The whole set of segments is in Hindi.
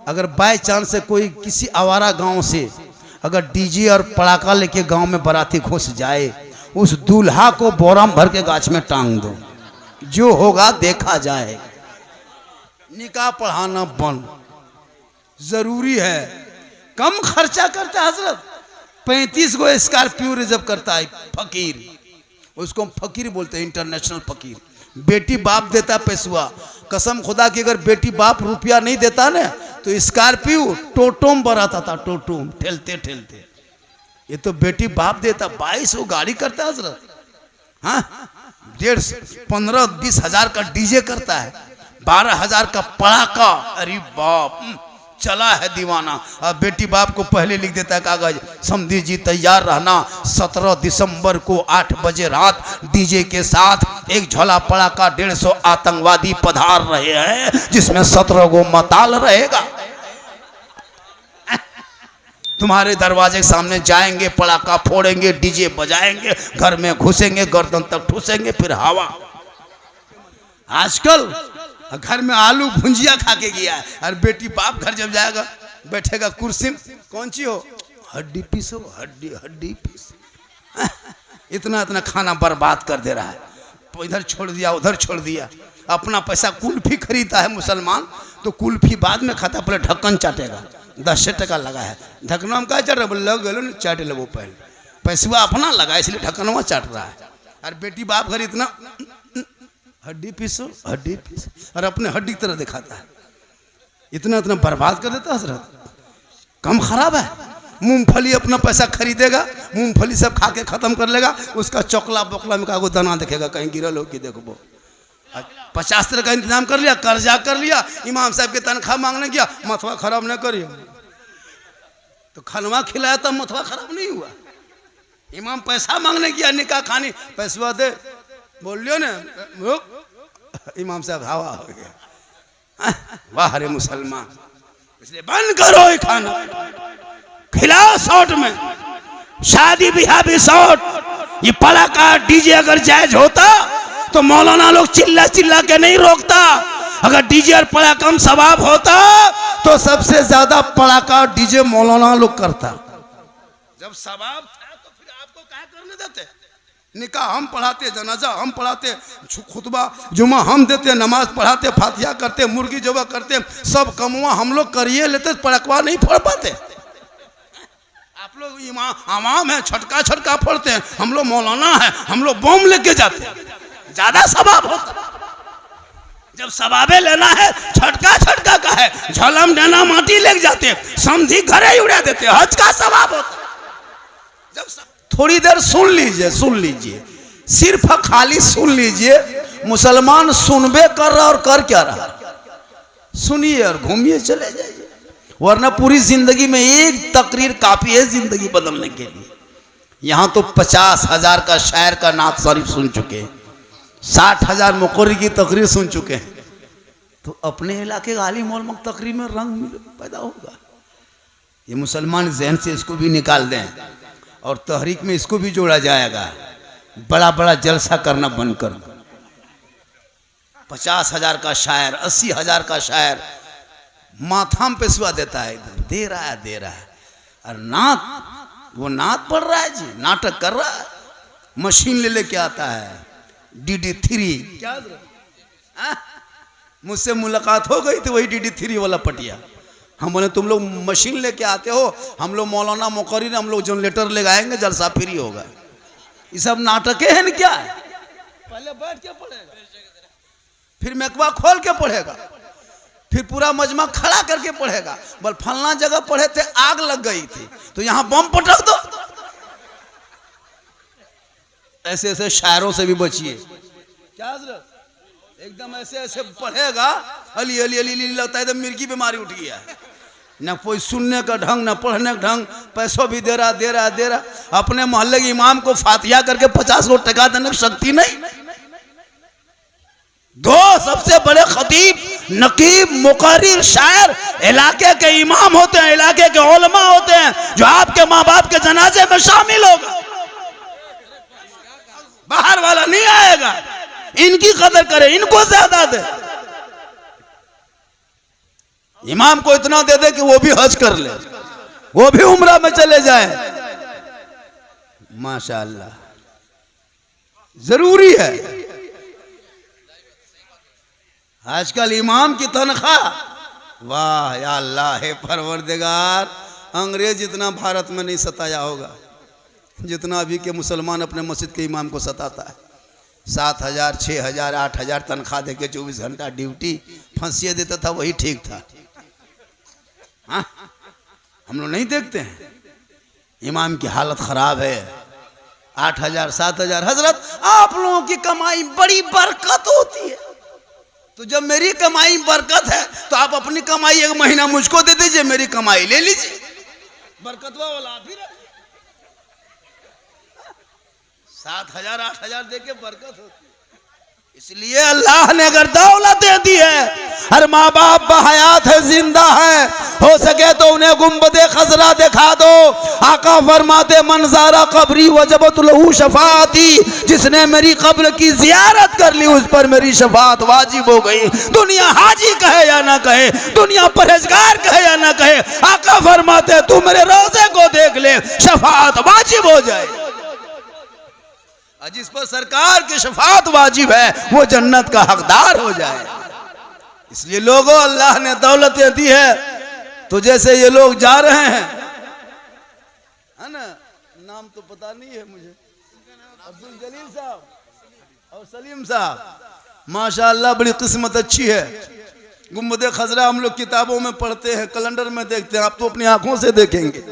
अगर बाय चांस से कोई किसी आवारा गांव से अगर डीजे और पड़ाका लेके गांव में बाराती घुस जाए, उस दूल्हा को बोराम भर के गाछ में टांग दो, जो होगा देखा जाए। निकाह पढ़ाना बंद जरूरी है। कम खर्चा करता है हजरत, 35 गो स्कॉर्पियो रिजर्व करता है फकीर, उसको हम फकीर बोलते हैं, इंटरनेशनल फकीर। बेटी बाप देता पैसवा, कसम खुदा की अगर बेटी बाप रुपया नहीं देता ना तो स्कॉर्पियो टोटोम बराता था, टोटोम ठेलते ठेलते। ये तो बेटी बाप देता। 22 वो गाड़ी करता है हजरत, हाँ 1.5 15-20 हजार का डीजे करता है, 12 हजार का पड़ाका। अरे बाप चला है दीवाना। अब बेटी बाप को पहले लिख देता है कागज, समधी जी तैयार रहना, 17 दिसंबर को 8 बजे रात डीजे के साथ एक झोला पड़ाका 150 आतंकवादी पधार रहे हैं, जिसमें 17 गो मताल रहेगा। तुम्हारे दरवाजे के सामने जाएंगे, पड़ाका फोड़ेंगे, डीजे बजाएंगे, घर में घुसेंगे, गर्दन तक ठूसेंगे, फिर हवा। आजकल घर में आलू भुंजिया खा के गया है, और बेटी बाप घर जब जाएगा बैठेगा कुर्सी में, कौन सी हो, हड्डी पीस हो, हड्डी हड्डी पीस। इतना इतना खाना बर्बाद कर दे रहा है, इधर छोड़ दिया उधर छोड़ दिया। अपना पैसा कुल्फी खरीदता है मुसलमान, तो कुल्फी बाद में खाता, पहले ढक्कन चाटेगा। 10 टका लगा है, ढक्कनवा में क्या चाट रहा है, लग गलो चाटे लगो, पहले पैसा अपना लगा इसलिए ढक्कनवा चाट रहा है। और बेटी बाप घर इतना हड्डी पीसो हड्डी पीसो, और अपने हड्डी की तरह दिखाता है। इतना इतना बर्बाद कर देता है हजरत। कम खराब है। मूंगफली अपना पैसा खरीदेगा, मूंगफली सब खा के खत्म कर लेगा, उसका चौकला बोकला में का दाना देखेगा कहीं गिरल हो कि देखो। 50 तरह का इंतजाम कर लिया, कर्जा कर लिया, इमाम साहब के तनख्वाह मांगने गया, मथवा खराब न करिए, तो खनवा खिलाया तब मथवा खराब नहीं हुआ। इमाम पैसा मांगने गया, निकाह खानी, पैसा दे, बोल लियो ना, इमाम साहब हवा हो गया। वाह रे मुसलमान, इसलिए बंद करो ये खाना, खिलाओ शॉर्ट में, शादी ब्याह भी शॉर्ट। ये पड़ाका डीजे अगर जायज होता तो मौलाना लोग चिल्ला चिल्ला के नहीं रोकता। अगर डीजे और पड़ाका में सवाब होता तो सबसे ज्यादा पड़ाका डीजे मौलाना लोग करता। जब सवाब था तो फिर आपको क्या करने देते। निकाह हम पढ़ाते, जनाजा हम पढ़ाते, खुतबा जुमा हम देते, नमाज पढ़ाते, फातिहा करते, मुर्गी जबा करते, सब कमुआ हम लोग करिए लेते, पड़कवा नहीं फोड़ पाते। आप लोग इमाम है, छटका छटका फोड़ते हैं, हम लोग मौलाना है, हम लोग बम लेके जाते हैं, ज्यादा सवाब होता। जब सवाबे लेना है छटका छटका का है, झलम देना माटी लेके जाते, समझी घरे ही उड़ा देते, हज का सवाब होता। जब थोड़ी देर सुन लीजिए, सिर्फ खाली सुन लीजिए। मुसलमान सुनबे कर रहा और कर क्या रहा, सुनिए और घूमिए चले जाइए, वरना पूरी जिंदगी में एक तकरीर काफी है जिंदगी बदलने के लिए। यहाँ तो 50 हजार का शायर का नात शरीफ सुन चुके हैं, 60 हजार मुकर्री की तकरीर सुन चुके हैं, तो अपने इलाके का आलिम मौलवी तकरीर में रंग पैदा होगा। ये मुसलमान जहन से इसको भी निकाल दें और तहरीक में इसको भी जोड़ा जाएगा। बड़ा बड़ा जलसा करना बंद कर दो। 50 हजार का शायर, 80 हजार का शायर माथा में पेशवा देता है, इधर दे रहा है, और नात, वो नात पढ़ रहा है जी, नाटक कर रहा है, मशीन ले लेके आता है, DD3। क्या मुझसे मुलाकात हो गई थी वही DD3 वाला पटिया। हम बोले तुम लोग मशीन लेके आते हो, हम लोग मौलाना मुकर्री, हम लोग जनरेटर ले आएंगे, जलसा फ्री होगा। ये सब नाटक है न क्या है? पहले बैठ के पढ़ेगा, फिर मेकवा खोल के पढ़ेगा, फिर पूरा मजमा खड़ा करके पढ़ेगा। बोल फलना जगह पढ़े थे आग लग गई थी तो यहाँ बम पटक दो। ऐसे ऐसे शायरों से भी बचिए। क्या एकदम ऐसे ऐसे पढ़ेगा, अली अली अली अली लगता है एकदम मिर्गी बीमारी उठ गया है। न कोई सुनने का ढंग, न पढ़ने का ढंग, पैसों भी दे रहा। अपने मोहल्ले के इमाम को फातिहा करके 50 को टका देने की शक्ति नहीं। दो सबसे बड़े खतीब, नकीब, मुकर्रिर, शायर इलाके के इमाम होते हैं, इलाके के उलमा होते हैं, जो आपके माँ बाप के जनाजे में शामिल होगा। बाहर वाला नहीं आएगा। इनकी कदर करे, इनको ज्यादा दे। इमाम को इतना दे दे कि वो भी हज कर ले, वो भी उम्रा में चले जाए। माशाअल्लाह, जरूरी है। आजकल इमाम की तनख्वाह, वाह या अल्लाह है परवरदिगार, अंग्रेज इतना भारत में नहीं सताया होगा जितना अभी के मुसलमान अपने मस्जिद के इमाम को सताता है। 7,000 6,000 8,000 तनख्वाह देके 24 घंटा ड्यूटी, फांसी देता था वही ठीक था। हाँ, हम लोग नहीं देखते हैं इमाम की हालत खराब है। 8,000 7,000। हजरत, आप लोगों की कमाई बड़ी बरकत होती है, तो जब मेरी कमाई बरकत है तो आप अपनी कमाई 1 महीना मुझको दे दीजिए, मेरी कमाई ले लीजिए, बरकत वाला आप ही रखिए। 7,000 8,000 देके बरकत होती है। इसलिए अल्लाह ने अगर दौलत दे दी है, हर माँ बाप बहयात है, जिंदा है, हो सके तो उन्हें गुंबदे खजरा दिखा दो। आका फरमाते मंजारा कब्री वजबत लहू शफाती, जिसने मेरी कब्र की जियारत कर ली उस पर मेरी शफात वाजिब हो गई। दुनिया हाजी कहे या ना कहे, दुनिया परहेजगार कहे या ना कहे, आका फरमाते तू मेरे रोजे को देख ले, शफात वाजिब हो जाए। जिस पर सरकार की शफात वाजिब है वो जन्नत का हकदार हो जाए। इसलिए लोगों, अल्लाह ने दौलतें दी है, तो जैसे ये लोग जा रहे हैं, है ना, नाम तो पता नहीं है मुझे, अब्दुल जलील साहब और सलीम साहब, माशाअल्लाह बड़ी किस्मत अच्छी है। गुंबदे खजरा हम लोग किताबों में पढ़ते हैं, कैलेंडर में देखते हैं, आप तो अपनी आंखों से देखेंगे।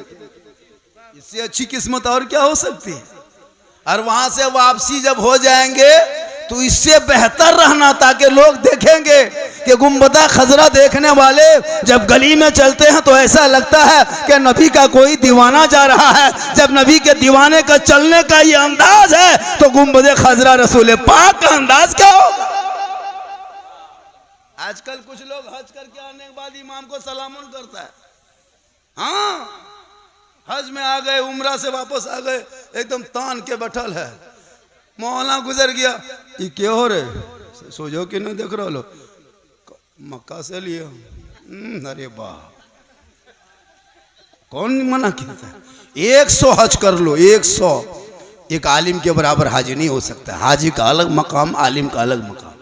इससे अच्छी किस्मत और क्या हो सकती है। और वहां से वापसी जब हो जाएंगे तो इससे बेहतर रहना, ताकि लोग देखेंगे कि गुंबदा खजरा देखने वाले जब गली में चलते हैं तो ऐसा लगता है कि नबी का कोई दीवाना जा रहा है। जब नबी के दीवाने का चलने का ये अंदाज है तो गुंबदे खजरा रसूल पाक का अंदाज क्या होगा। आजकल कुछ लोग हज करके आने के बाद इमाम को सलामुन करता है। हाँ, हज में आ गए, उम्रा से वापस आ गए, एकदम तान के बैठल है। मौलाना गुजर गया, ये क्या हो रहे, सोचो कि नहीं देख रहा लो, मक्का से लिया। अरे वाह, कौन मना किया था। 100 हज कर लो, 100। एक आलिम के बराबर हाजी नहीं हो सकता। हाजी का अलग मकाम, आलिम का अलग मकाम।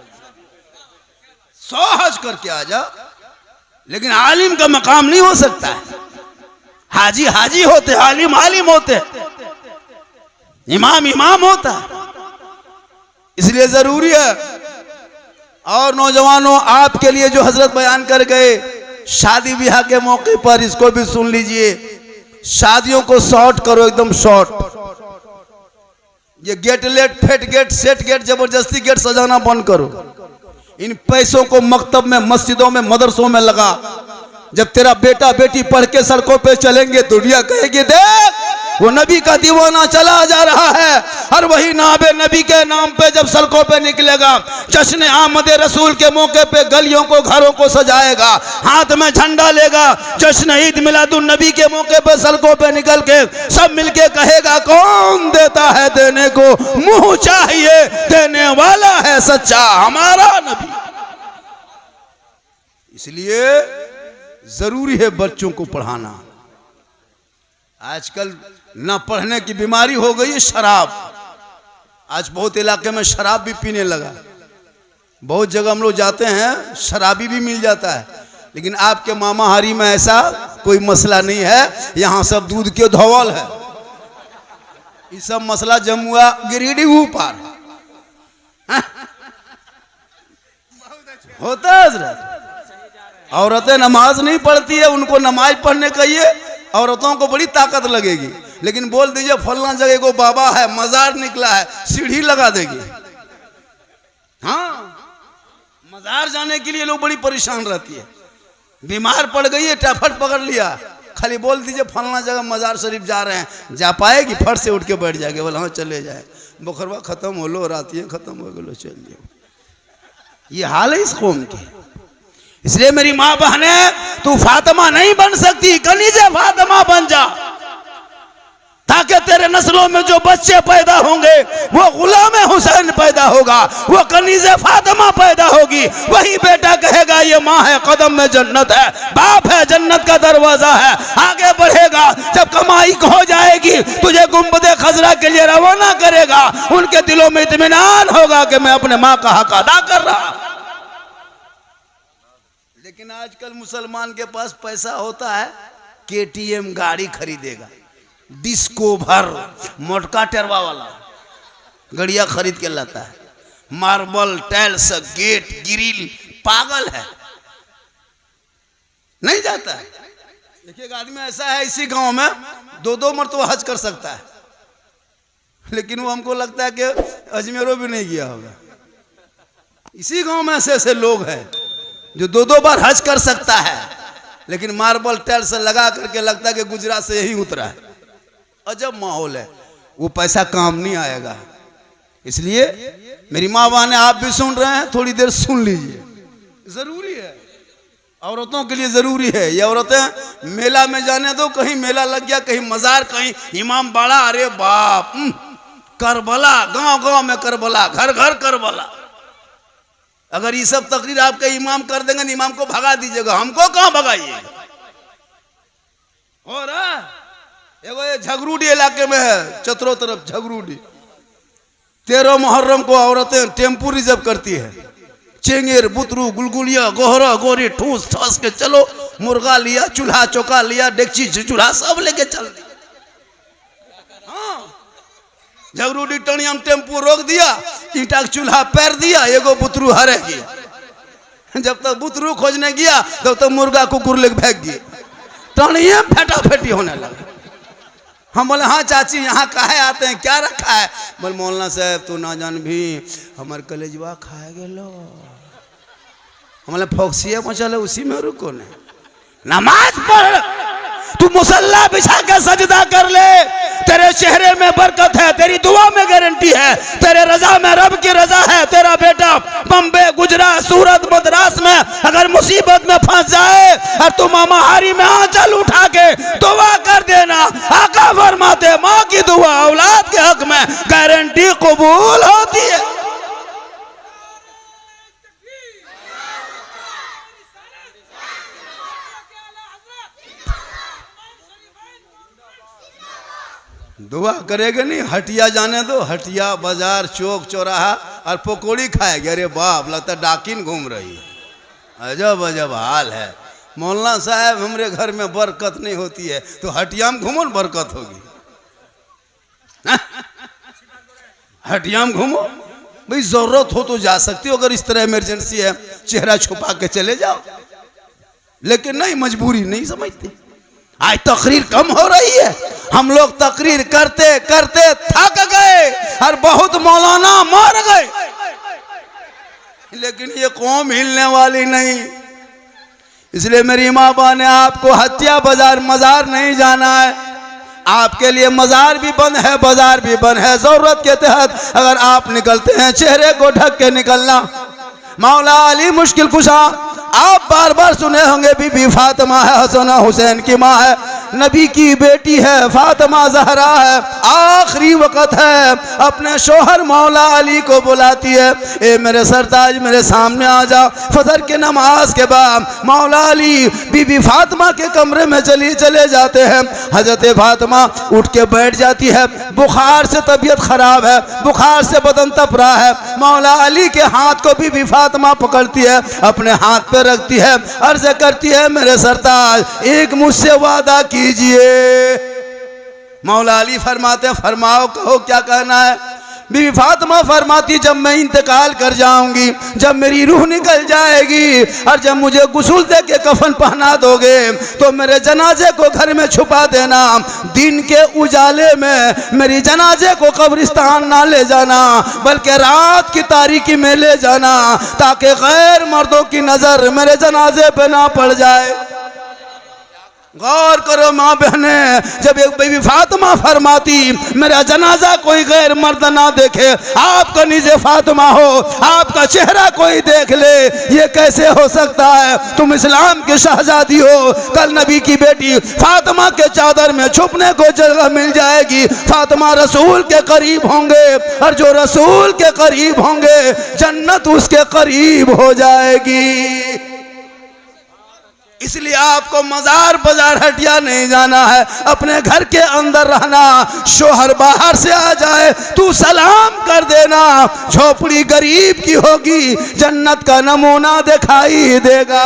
100 हज करके आ जा, लेकिन आलिम का मकाम नहीं हो सकता है। हाजी हाजी होते, आलिम आलिम होते, इमाम इमाम होता। इसलिए जरूरी है। और नौजवानों, आपके लिए जो हजरत बयान कर गए शादी ब्याह के मौके पर, इसको भी सुन लीजिए। शादियों को शॉर्ट करो, एकदम शॉर्ट। ये गेट लेट, फेट गेट, सेट गेट, जबरदस्ती गेट सजाना बंद करो। इन पैसों को मकतब में, मस्जिदों में, मदरसों में लगा। जब तेरा बेटा बेटी पढ़ के सड़कों पे चलेंगे, दुनिया कहेगी देख वो नबी का दीवाना चला जा रहा है। और वही नाबे नबी के नाम पे जब सड़कों पे निकलेगा, जश्न आमद रसूल के मौके पे गलियों को, घरों को सजाएगा, हाथ में झंडा लेगा, जश्न ईद मिलादुन नबी के मौके पे सड़कों पे निकल के सब मिलके कहेगा कौन देता है देने को, मुंह चाहिए देने वाला है सच्चा हमारा नबी। इसलिए जरूरी है बच्चों को पढ़ाना। आजकल ना पढ़ने की बीमारी हो गई है शराब। आज बहुत इलाके में शराब भी पीने लगा। बहुत जगह हम लोग जाते हैं, शराबी भी मिल जाता है। लेकिन आपके मामाहारी में ऐसा कोई मसला नहीं है। यहाँ सब दूध के धौल है। ये सब मसला जमुआ गिरिडीह ऊपर होता है हजरत। औरतें नमाज नहीं पढ़ती है, उनको नमाज पढ़ने कहिए, औरतों को बड़ी ताकत लगेगी। लेकिन बोल दीजिए फलना जगह को बाबा है, मजार निकला है, सीढ़ी लगा देगी। हाँ, मजार जाने के लिए लोग बड़ी परेशान रहती है। बीमार पड़ गई है, टाफट पकड़ लिया, खाली बोल दीजिए फलना जगह मजार शरीफ जा रहे हैं, जा पाएगी? फट से उठ के बैठ जाएगी, बोला हाँ चले जाए, बुखरवा खत्म हो लो, रातियाँ खत्म हो गए, चल जाओ। ये हाल है इस कौम की। इसलिए मेरी माँ बहने, तू फातिमा नहीं बन सकती, कनीज़े फातिमा बन जा। ताकि तेरे नस्लों में जो बच्चे पैदा होंगे वो गुलाम हुसैन पैदा होगा, वो कनीज़े फातिमा पैदा होगी। वही बेटा कहेगा ये माँ है, कदम में जन्नत है, बाप है, जन्नत का दरवाजा है। आगे बढ़ेगा, जब कमाई हो जाएगी तुझे गुंबदे खजरा के लिए रवाना करेगा। उनके दिलों में इत्मीनान होगा कि मैं अपने माँ का हक अदा कर रहा। लेकिन आजकल मुसलमान के पास पैसा होता है, KTM गाड़ी खरीदेगा, डिस्कोवर मोटका टेरवा वाला गड़िया खरीद के लाता है, मार्बल टाइल्स गेट ग्रिल, पागल है, नहीं जाता है। देखिए एक आदमी ऐसा है इसी गांव में 2-2 मरतबा हज कर सकता है, लेकिन वो हमको लगता है कि अजमेरों भी नहीं गया होगा। इसी गांव में ऐसे ऐसे लोग हैं जो 2-2 बार हज कर सकता है, लेकिन मार्बल टाइल्स लगा करके लगता है कि गुजरात से यही उतरा है। अजब माहौल है, वो पैसा काम नहीं आएगा। इसलिए मेरी माँ बहनें, आप भी सुन रहे हैं, थोड़ी देर सुन लीजिए, जरूरी है, औरतों के लिए जरूरी है। ये औरतें मेला में जाने दो, कहीं मेला लग गया, कहीं मजार, कहीं इमाम बाड़ा, अरे बाप, करबला, गांव गांव में करबला, घर घर करबला। अगर ये सब तकरीर आपके इमाम कर देंगे, इमाम को भगा दीजिएगा, हमको कहां भगाइए। और एगो ये झगरूडी इलाके में है, चतरों तरफ झगरूडी, 13 मुहर्रम को औरतें टेम्पू रिजर्व करती है, चेंगेर बुतरू गुलगुलिया गोहरा गोरी ठूस ठास के चलो, मुर्गा लिया, चूल्हा चौका लिया, डेगची चूल्हा सब लेके चल दी। हाँ, झगरूडी टनियम टेम्पू रोक दिया, ईटा का चूल्हा पैर दिया, एगो बुतरू हरे गया। जब तक बुतरू खोजने गया तब तक मुर्गा कुकुर लेके भाग गया, टनियम फेटा फेटी होने लगा। हम बोले हाँ चाची यहाँ काहे आते हैं, क्या रखा है? बोले मौलाना साहब तू ना जान भी हमारे कलेजवा खाए गेलो। हमारे फोक्सिया मचल उसी में रुको ने, नमाज पढ़, तू मुसल्ला बिछा के सजदा कर ले, तेरे चेहरे में बरकत है, तेरी दुआ में गारंटी है, तेरे रजा में रब की रजा है। तेरा बेटा बम्बे, गुजरात, सूरत, मद्रास में अगर मुसीबत में फंस जाए और तू मामाहारी में आंचल उठा के दुआ कर देना, आका फरमाते माँ की दुआ औलाद के हक में गारंटी कबूल होती है। दुआ करेगा नहीं, हटिया जाने दो, हटिया बाजार चौक चौराहा और पकौड़ी खाएगा, अरे बाप लगता डाकिन घूम रही है। अजब अजब हाल है। मौलाना साहब हमारे घर में बरकत नहीं होती है, तो हटिया में घूमो न बरकत होगी। हटिया में घूमो भाई, जरूरत हो तो जा सकती हो, अगर इस तरह इमरजेंसी है चेहरा छुपा के चले जाओ, लेकिन नहीं, मजबूरी नहीं समझते। आज तकरीर कम हो रही है, हम लोग तकरीर करते करते थक गए और बहुत मौलाना मर गए, लेकिन ये कौम हिलने वाली नहीं। इसलिए मेरी माँ बहने, आपको हत्या बाजार मजार नहीं जाना है, आपके लिए मजार भी बंद है, बाजार भी बंद है। जरूरत के तहत अगर आप निकलते हैं, चेहरे को ढक के निकलना। मौला अली मुश्किल कुशा, आप बार बार सुने होंगे बीबी फातिमा है, हसन हुसैन की माँ है, नबी की बेटी है, फातिमा जहरा है। आखिरी वक्त है, अपने शोहर मौला अली को बुलाती है, ए मेरे सरताज मेरे सामने आ जा। फजर के नमाज के बाद मौला अली बीबी फातिमा के कमरे में चले जाते हैं। हजरत फातिमा उठ के बैठ जाती है, बुखार से तबीयत खराब है, बुखार से बदन तप रहा है। मौला अली के हाथ को बीबी फातिमा पकड़ती है, अपने हाथ पे रखती है, अर्ज करती है मेरे सरताज एक मुझसे वादा कीजिए। मौला अली फरमाते हैं, फरमाओ, कहो क्या कहना है। बीवी फातिमा फरमाती, जब मैं इंतकाल कर जाऊंगी, जब मेरी रूह निकल जाएगी और जब मुझे गुस्ल दे के कफन पहना दोगे तो मेरे जनाजे को घर में छुपा देना, दिन के उजाले में मेरी जनाजे को कब्रिस्तान ना ले जाना, बल्कि रात की तारीकी में ले जाना, ताकि गैर मर्दों की नजर मेरे जनाजे पे ना पड़ जाए। गौर करो माँ बहने, जब एक बीवी फातिमा फरमाती मेरा जनाजा कोई गैर मर्द ना देखे, आपका निजे फातिमा हो, आपका चेहरा कोई देख ले, ये कैसे हो सकता है? तुम इस्लाम के शहजादी हो, कल नबी की बेटी फातिमा के चादर में छुपने को जगह मिल जाएगी। फातिमा रसूल के करीब होंगे, और जो रसूल के करीब होंगे जन्नत उसके करीब हो जाएगी। इसलिए आपको मजार बाजार हटिया नहीं जाना है, अपने घर के अंदर रहना। शोहर बाहर से आ जाए तू सलाम कर देना, झोपड़ी गरीब की होगी, जन्नत का नमूना दिखाई देगा।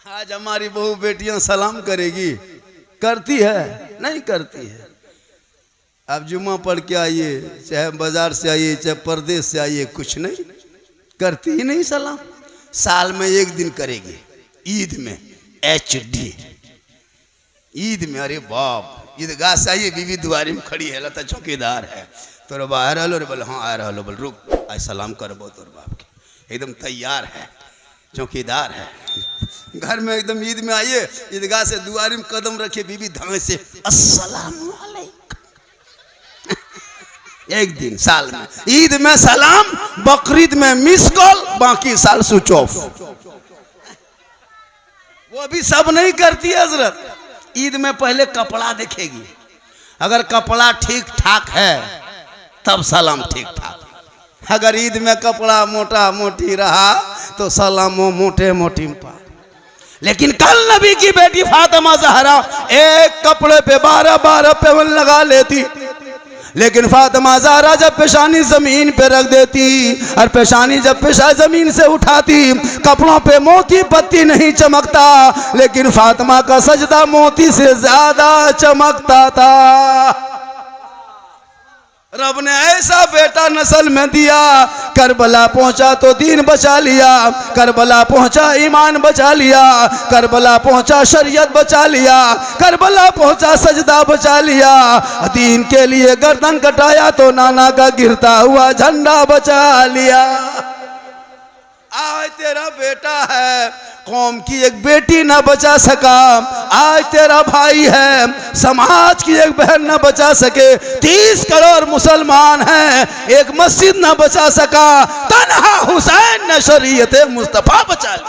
आज हमारी बहू बेटियां सलाम करेगी, करती है? नहीं करती है। आप जुम्मा पढ़ के आइए, चाहे बाजार से आइए, चाहे परदेश से आइए, कुछ नहीं करती ही नहीं सलाम। साल में एक दिन करेगी, ईद में, HD ईद में। अरे बाप, ईदगाह से आइए, बीवी दुआरी में खड़ी है, लता चौकीदार है, तोर बाहर हलो रे, बोले हाँ आ रहा, बोल रुक आज सलाम करबो तोर बाप के, एकदम तैयार है, चौकीदार है। घर में एकदम ईद में आइए, ईदगाह से दुआरी में कदम रखिए, बीवी धमे से अस्सलाम वालेकुम। एक दिन साल में, ईद में सलाम, बकरीद में मिस कॉल, बाकी साल स्विच ऑफ। वो भी सब नहीं करती है हजरत। ईद में पहले कपड़ा देखेगी, अगर कपड़ा ठीक ठाक है तब सलाम ठीक ठाक। अगर ईद में कपड़ा मोटा मोटी रहा तो सलामो मोटे मोटी पा। लेकिन कल नबी की बेटी फातिमा ज़हरा एक कपड़े पे 12-12 पेवन लगा लेती, लेकिन फातिमा ज़हरा जब पेशानी जमीन पे रख देती, और पेशानी जब पेशा जमीन से उठाती, कपड़ों पे मोती पत्ती नहीं चमकता, लेकिन फातिमा का सजदा मोती से ज्यादा चमकता था। रब ने ऐसा बेटा नस्ल में दिया, करबला पहुंचा तो दीन बचा लिया, करबला पहुंचा ईमान बचा लिया, करबला पहुंचा शरीयत बचा लिया, करबला पहुंचा सजदा बचा लिया। दीन के लिए गर्दन कटाया तो नाना का गिरता हुआ झंडा बचा लिया। आज तेरा बेटा है, कौम की एक बेटी न बचा सका, आज तेरा भाई है, समाज की एक बहन न बचा सके, 30 करोड़ मुसलमान हैं, एक मस्जिद न बचा सका, तन्हा हुसैन ने शरीयत मुस्तफा बचा ली।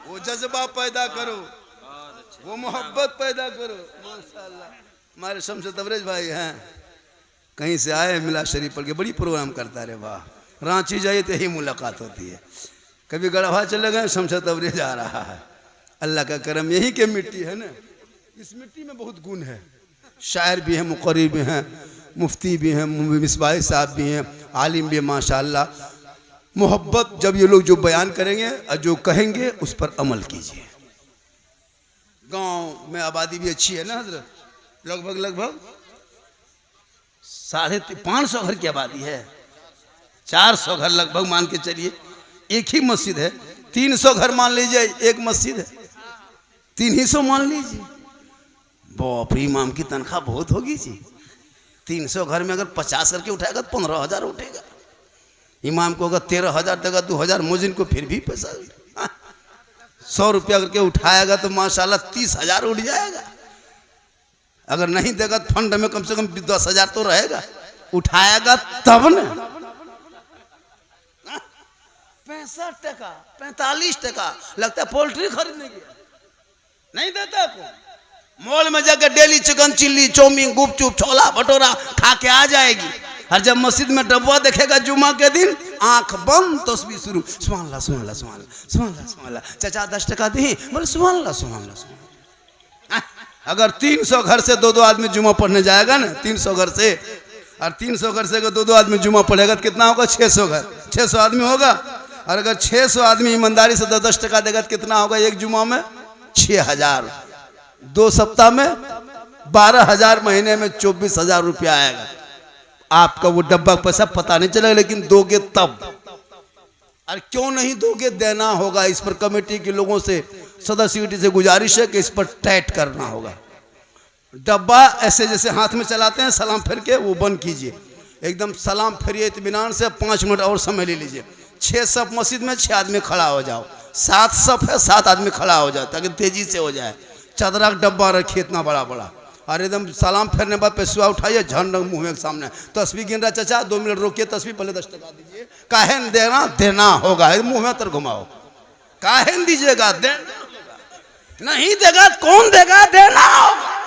वो जज्बा पैदा करो, वो मोहब्बत पैदा करो। माशाअल्लाह, हमारे शमशद तबरेज भाई हैं, कहीं से आए, मिला शरीफ पढ़ के बड़ी प्रोग्राम करता रहे, वाह। रांची जाइए तो यही मुलाकात होती है, कभी गढ़वा चले गए, शमशद तबरेज जा रहा है। अल्लाह का करम, यही के मिट्टी है ना, इस मिट्टी में बहुत गुण है। शायर भी हैं, मुक़र्री भी हैं, मुफ्ती भी हैं, मिसबाह साहब भी हैं, आलिम भी हैं, माशाअल्लाह। मोहब्बत जब ये लोग जो बयान करेंगे और जो कहेंगे उस पर अमल कीजिए। गांव में आबादी भी अच्छी है ना हजरत, लगभग 550 घर की आबादी है, 400 घर लगभग मान के चलिए, एक ही मस्जिद है। 300 घर मान लीजिए, एक मस्जिद है, 300 मान लीजिए। बाप रे, इमाम की तनख्वाह बहुत होगी जी। 300 घर में अगर 50 करके उठाएगा तो 15,000 उठेगा। इमाम को अगर 13,000 देगा, 2,000 मुजिन को फिर भी पैसा। 100 रुपया करके उठाएगा तो माशाल्लाह 30,000 उठ जाएगा। अगर नहीं देगा तो फंड में कम से कम 10,000 तो रहेगा, उठाएगा तब न। 65 टका 45 टका लगता है पोल्ट्री खरीदने गया, नहीं देता को। मॉल में जाकर डेली चिकन चिल्ली, चाउमीन, गुपचुप, छोला भटूरा खा के आ जाएगी, और जब मस्जिद में डब्बा देखेगा जुम्मा के दिन, आंख बंद, तस्बीह शुरू, सुभान अल्लाह सुभान अल्लाह सुभान अल्लाह सुभान अल्लाह सुभान अल्लाह। चाचा 10 टका दी, बोले सुभान अल्लाह सुभान अल्लाह सुभान अल्लाह। अगर 300 घर से 2-2 आदमी जुम्मा पढ़ने जाएगा ना, 300 घर से, और 300 घर से अगर 2-2 आदमी जुम्मा पढ़ेगा तो कितना होगा? 600 घर, 600 आदमी होगा। और अगर 600 आदमी ईमानदारी से 10-10 टका देगा तो कितना होगा? एक जुम्मा में 6,000, 2 सप्ताह में 12,000, महीने में 24,000 रुपया आएगा। आपका वो डब्बा पैसा पता नहीं चलेगा, लेकिन दोगे तब। और क्यों नहीं दोगे? देना होगा। इस पर कमेटी के लोगों से, सदस्य से गुजारिश है कि इस पर टाइट करना होगा। डब्बा ऐसे जैसे हाथ में चलाते हैं सलाम फेर के, वो बंद कीजिए एकदम। सलाम फेरिए इत्मीनान से, 5 मिनट और समय ले लीजिए। 6 सब मस्जिद में 6 आदमी खड़ा हो जाओ, 7 सफ है, 7 आदमी खड़ा हो जाए ताकि तेजी से हो जाए। चादरा का डब्बा रखिए इतना बड़ा बड़ा, और एकदम सलाम फेरने बाद पैसा उठाइए, झंड मुँह के सामने तस्वीर गिन रहा। चाचा 2 मिनट रोकिए, तस्वीर पहले 10 टका दीजिए। काहे न देना, देना होगा, मुँह में तर घुमाओ। काहे न दीजिएगा, देना नहीं देगा तो कौन देगा, देना होगा।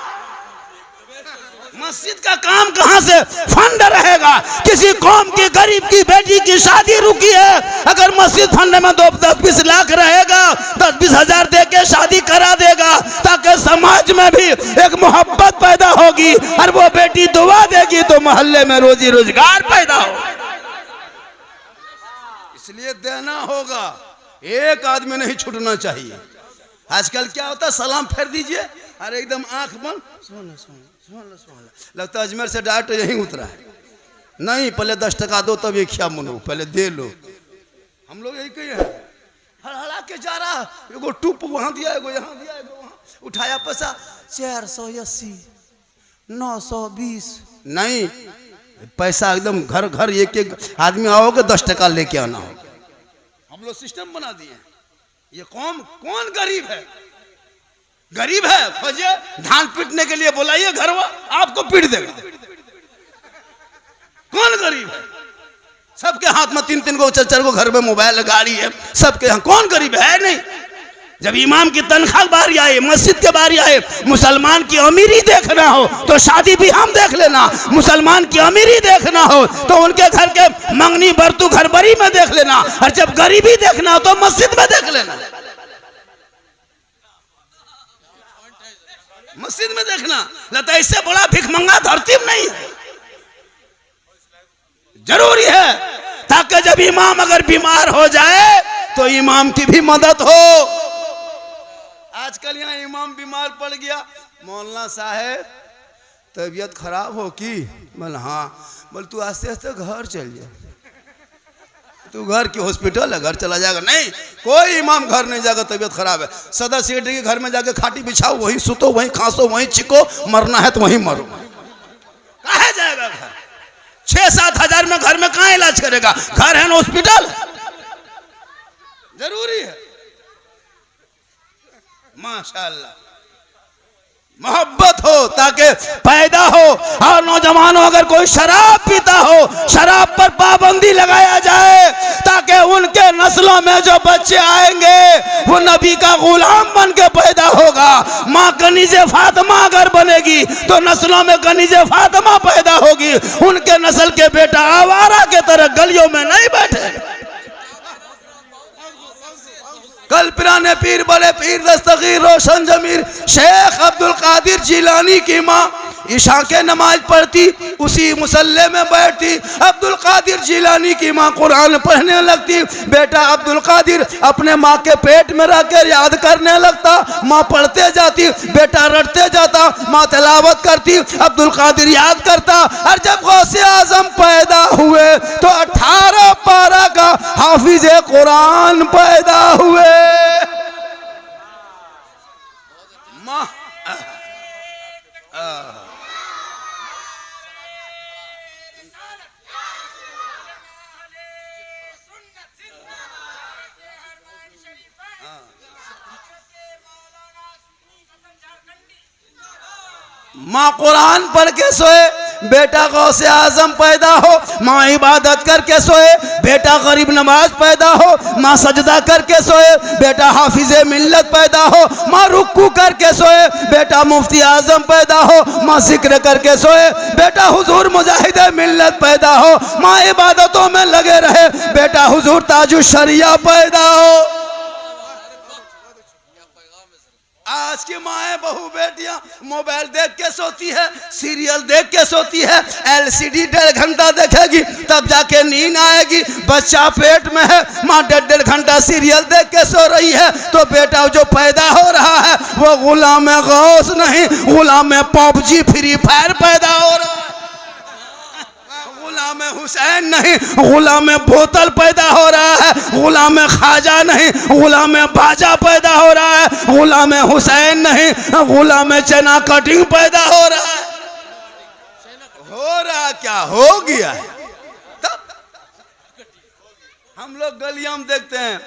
मस्जिद का काम कहां से फंड रहेगा? किसी कौम की गरीब की बेटी की शादी रुकी है, अगर मस्जिद फंड में 10-20 लाख रहेगा, 10-20 हजार दे के शादी करा देगा, ताकि समाज में भी एक मोहब्बत पैदा होगी, और वो बेटी दुआ देगी तो मोहल्ले में रोजी रोजगार पैदा होगा। इसलिए देना होगा, एक आदमी नहीं छूटना चाहिए। आजकल क्या होता है, सलाम फेर दीजिए, अरे एकदम आंख बंद, लगता है अजमेर से डायरेक्ट यहीं उतरा है। नहीं, पहले 10 टका दो तब एक क्या मनो, पहले दे लो। हम लोग यही कहे हैं, हड़हड़ा के जा रहा, एगो टूप वहां दिया, एगो यहाँ दिया, एगो वहां उठाया पैसा 480 920। नहीं, पैसा एकदम घर घर एक एक आदमी आओगे 10 टका लेके आना होगा। हम लोग सिस्टम बना दिए। ये कौन गरीब है? गरीब है खोजिए, धान पीटने के लिए बुलाइए घरवा, आपको पीट देगा। कौन गरीब है? सबके हाथ में 3-3 गो 4-4 गो घर में मोबाइल गाड़ी है, सबके यहाँ। कौन गरीब है? नहीं। जब इमाम की तनख्वाह बारी आए, मस्जिद के बारी आए, मुसलमान की अमीरी देखना हो तो शादी भी हम देख लेना, मुसलमान की अमीरी देखना हो तो उनके घर के मंगनी बरतू घर बरी में देख लेना, और जब गरीबी देखना हो तो मस्जिद में देख लेना। मस्जिद में देखना, लगता है इससे बड़ा भिखमंगा धरती में नहीं है। जरूरी है ताकि जब इमाम अगर बीमार हो जाए तो इमाम की भी मदद हो। आजकल यहाँ इमाम बीमार पड़ गया, मौलाना साहब तबीयत खराब हो की? बोल हाँ। बोल तू आस्ते आस्ते घर चल जा, तू घर की हॉस्पिटल है, घर चला जाएगा। नहीं, कोई इमाम घर नहीं जाएगा, तबीयत खराब है। सदर सेक्रेटरी के घर में जाके खाटी बिछाओ, वहीं सुतो, वहीं खांसो, वहीं चिको, मरना है तो वहीं मरो। कहाँ जाएगा घर? 6-7 हजार में घर में कहाँ इलाज करेगा? घर है ना हॉस्पिटल। जरूरी है। माशाअल्लाह मोहब्बत हो ताकि पैदा हो। और नौजवानों, अगर कोई शराब पीता हो, शराब पर पाबंदी लगाया जाए ताकि उनके नस्लों में जो बच्चे आएंगे वो नबी का गुलाम बन के पैदा होगा। माँ कनीज़े फातिमा अगर बनेगी तो नस्लों में कनीज़े फातिमा पैदा होगी, उनके नस्ल के बेटा आवारा के तरह गलियों में नहीं बैठे। कल पिराने पीर, बड़े पीर, दस्तगीर, रोशन जमीर, शेख अब्दुल कादिर जिलानी की माँ ईशा के नमाज पढ़ती, उसी मुसल्ले में बैठती। अब्दुल कादिर जिलानी की माँ कुरान पढ़ने लगती, बेटा अब्दुल कादिर अपने माँ के पेट में रहकर याद करने लगता। माँ पढ़ते जाती, बेटा रटते जाता, माँ तिलावत करती, अब्दुल कादिर याद करता। और जब गौसे आजम पैदा हुए तो 18 पारा का हाफिज कुरान पैदा हुए। माँ माँ कुरान पढ़ के सोए, बेटा गौसे आजम पैदा हो। माँ इबादत करके सोए, बेटा गरीब नवाज पैदा हो। माँ सजदा करके सोए, बेटा हाफिजे मिल्लत पैदा हो। माँ रुक्कू करके सोए, बेटा मुफ्ती आजम पैदा हो। माँ जिक्र करके सोए, बेटा हुजूर मुजाहिदे मिल्लत पैदा हो। माँ इबादतों में लगे रहे, बेटा हुजूर ताजुश शरिया पैदा हो। आज की माएँ बहू बेटियां मोबाइल देख के सोती है, सीरियल देख के सोती है, LCD 1.5 घंटा देखेगी तब जाके नींद आएगी। बच्चा पेट में है, माँ 1.5 घंटा सीरियल देख के सो रही है, तो बेटा जो पैदा हो रहा है वो गुलाम गौस नहीं, गुलाम PUBG फ्री फायर पैदा हो रहा है। गुलाम हुसैन नहीं, गुलाम बोतल पैदा हो रहा है। गुलाम ख्वाजा नहीं, गुलाम बाजा पैदा हो रहा है। गुलाम हुसैन नहीं, गुलाम चना कटिंग पैदा हो रहा है। हो रहा क्या, हो गया है। तब हम लोग गलियां में देखते हैं,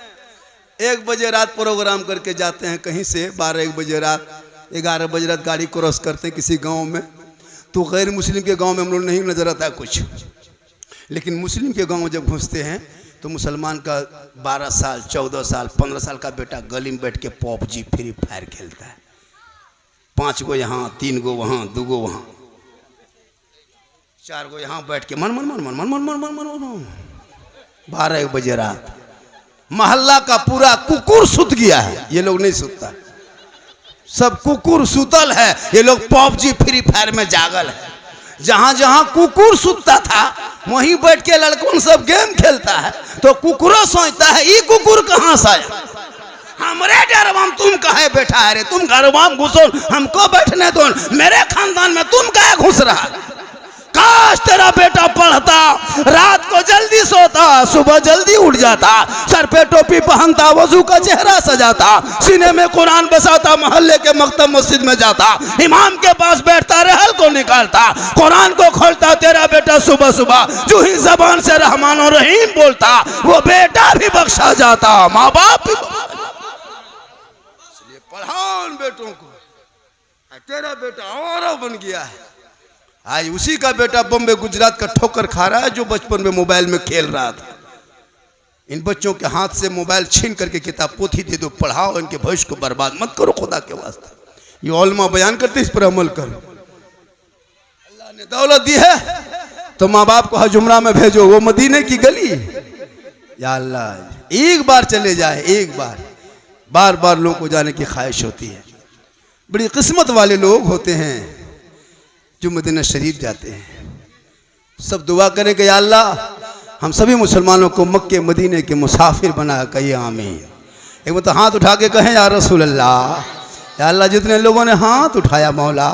1 बजे रात प्रोग्राम करके जाते हैं कहीं से, 12-1 बजे रात, 11 बजे रात गाड़ी क्रॉस करते हैं किसी गांव में। तो गैर मुस्लिम के गांव में हम लोग नहीं नजर आता कुछ, लेकिन मुस्लिम के गांव में जब घुसते हैं तो मुसलमान का 12 साल 14 साल 15 साल का बेटा गली में बैठ के PUBG फ्री फायर खेलता है। 5 गो यहाँ, 3 गो वहाँ, 2 गो वहाँ, 4 गो यहाँ बैठ के मन मन मन मन मन मन मन मन मन मन 12-1 बजे रात मोहल्ला का पूरा कुकुर सुत गया है, ये लोग नहीं सुतता, सब कुकुर सुतल है, ये लोग PUBG फ्री फायर में जागल है। जहां जहां कुकुर सुतता था वहीं बैठ के लड़कों सब गेम खेलता है, तो कुकुरो सोचता है ये कुकुर कहां से आया, हमरे डरवाम तुम कहे बैठा है रे, तुम घरवाम घुसो हमको बैठने दो, मेरे खानदान में तुम कहे घुस रहा है। काश तेरा बेटा पढ़ता, रात को जल्दी सोता, सुबह जल्दी उठ जाता, सर पे टोपी पहनता, वजू का चेहरा सजाता, सीने में कुरान बसाता, मोहल्ले के मक्तब मस्जिद में जाता, इमाम के पास बैठता, रहल को निकालता, कुरान को खोलता। तेरा बेटा सुबह सुबह जो ही जबान से रहमान और रहीम बोलता, वो बेटा भी बख्शा जाता, माँ बाप भी। इसलिए पढ़ाओ उन बेटों को। तेरा बेटा और बन गया है, आज उसी का बेटा बम्बे गुजरात का ठोकर खा रहा है जो बचपन में मोबाइल में खेल रहा था। इन बच्चों के हाथ से मोबाइल छीन करके किताब पोथी दे दो, पढ़ाओ, इनके भविष्य को बर्बाद मत करो खुदा के वास्ते। ये उलमा बयान करते, इस पर अमल करो। अल्लाह ने दौलत दी है तो माँ बाप को हजुमरा में भेजो, वो मदीने की गली, या अल्लाह एक बार चले जाए, एक बार, बार बार लोगों को जाने की ख्वाहिश होती है। बड़ी किस्मत वाले लोग होते हैं जो मदीना शरीफ जाते हैं। सब दुआ करें कि या अल्लाह हम सभी मुसलमानों को मक्के मदीने के मुसाफिर बना, कहिए आमीन। एक बार तो हाथ उठा के कहें या रसूल अल्लाह, या अल्लाह जितने लोगों ने हाथ उठाया मौला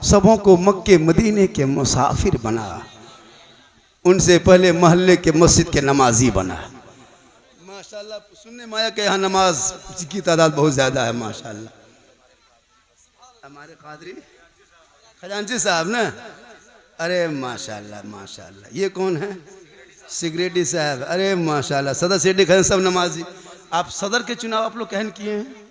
सबों को मक्के मदीने के मुसाफिर बना, उनसे पहले मोहल्ले के मस्जिद के नमाजी बना। माशाल्लाह सुनने में आया कि यहाँ नमाज की तादाद बहुत ज़्यादा है माशाल्लाह। हमारे कादरी खजांची साहब ना, अरे माशाल्लाह माशाल्लाह। ये कौन है? सिगरेटी साहब, अरे माशाल्लाह। सदर सेठी खजन सब नमाजी। आप सदर के चुनाव आप लोग कहन किए हैं?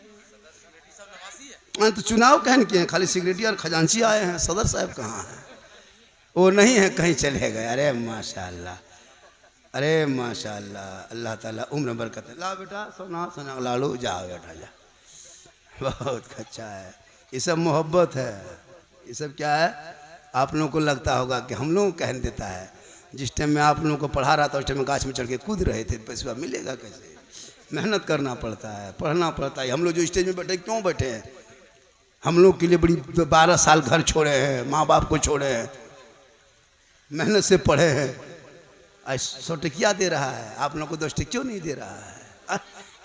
तो चुनाव कहन किए हैं, खाली सिगरेटी और खजांची आए हैं, सदर साहब कहाँ हैं? वो नहीं है, कहीं चले गए। अरे माशाल्लाह, अरे माशाल्लाह, अल्लाह ताला उम्र बरकत है। ला बेटा सोना सोना लाड़ू, जा बेटा जा, बहुत अच्छा है। ये सब मोहब्बत है, ये सब क्या है? आप लोगों को लगता होगा कि हम लोगों को कहन देता है। जिस टाइम में आप लोगों को पढ़ा रहा था उस टाइम में गाछ में चढ़ के कूद रहे थे, पैसा मिलेगा कैसे? मेहनत करना पड़ता है, पढ़ना पड़ता है। हम लोग जो स्टेज में बैठे क्यों बैठे हैं? हम लोग के लिए बड़ी 12 साल घर छोड़े हैं, माँ बाप को छोड़े हैं, मेहनत से पढ़े हैं। आज 100 टकिया दे रहा है, आप लोग को 10 टकिया नहीं दे रहा है।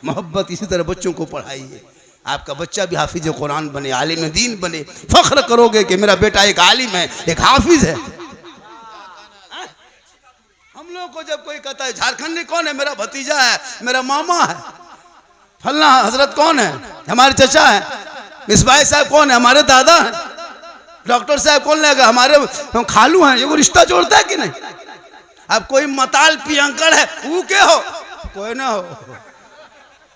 मोहब्बत इसी तरह बच्चों को पढ़ाइए। आपका बच्चा भी हाफिज कुरान बने, आलिम दीन बने, फख्र करोगे कि मेरा बेटा एक आलिम है, एक हाफिज है। हम लोग को जब कोई कहता है झारखंडी कौन है? मेरा भतीजा है, मेरा मामा है। फलना हजरत कौन है? हमारे चचा है। मिसबाई साहब कौन है? हमारे दादा हैं। डॉक्टर साहब कौन लेगा? हमारे खालू हैं। ये वो रिश्ता जोड़ता है कि नहीं? अब कोई मताल पियंकड़ है, वो क्या हो? कोई ना हो,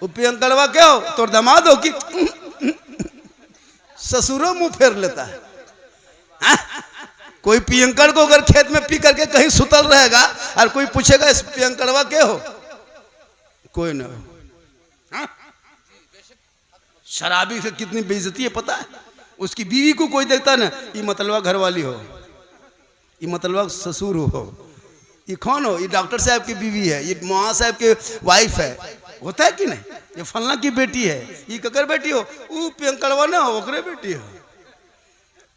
वो पियंकड़वा क्या हो? तो दामाद हो कि ससुरो मुंह फेर लेता है। कोई पियंकड़ को अगर खेत में पी करके कहीं सुतल रहेगा और कोई पूछेगा इस पियंकड़वा क्या हो? कोई ना हो। शराबी से कितनी बेइज्जती है पता है? उसकी बीवी को कोई देखता ना, ये मतलबा घरवाली हो, ये मतलबा ससुर हो, ये कौन हो? ये डॉक्टर साहब की बीवी है, ये मौआ साहब के वाइफ है। होता है कि नहीं? ये फलना की बेटी है, ये ककर बेटी हो? वो पियंकड़वा ना हो, ओकरे बेटी हो।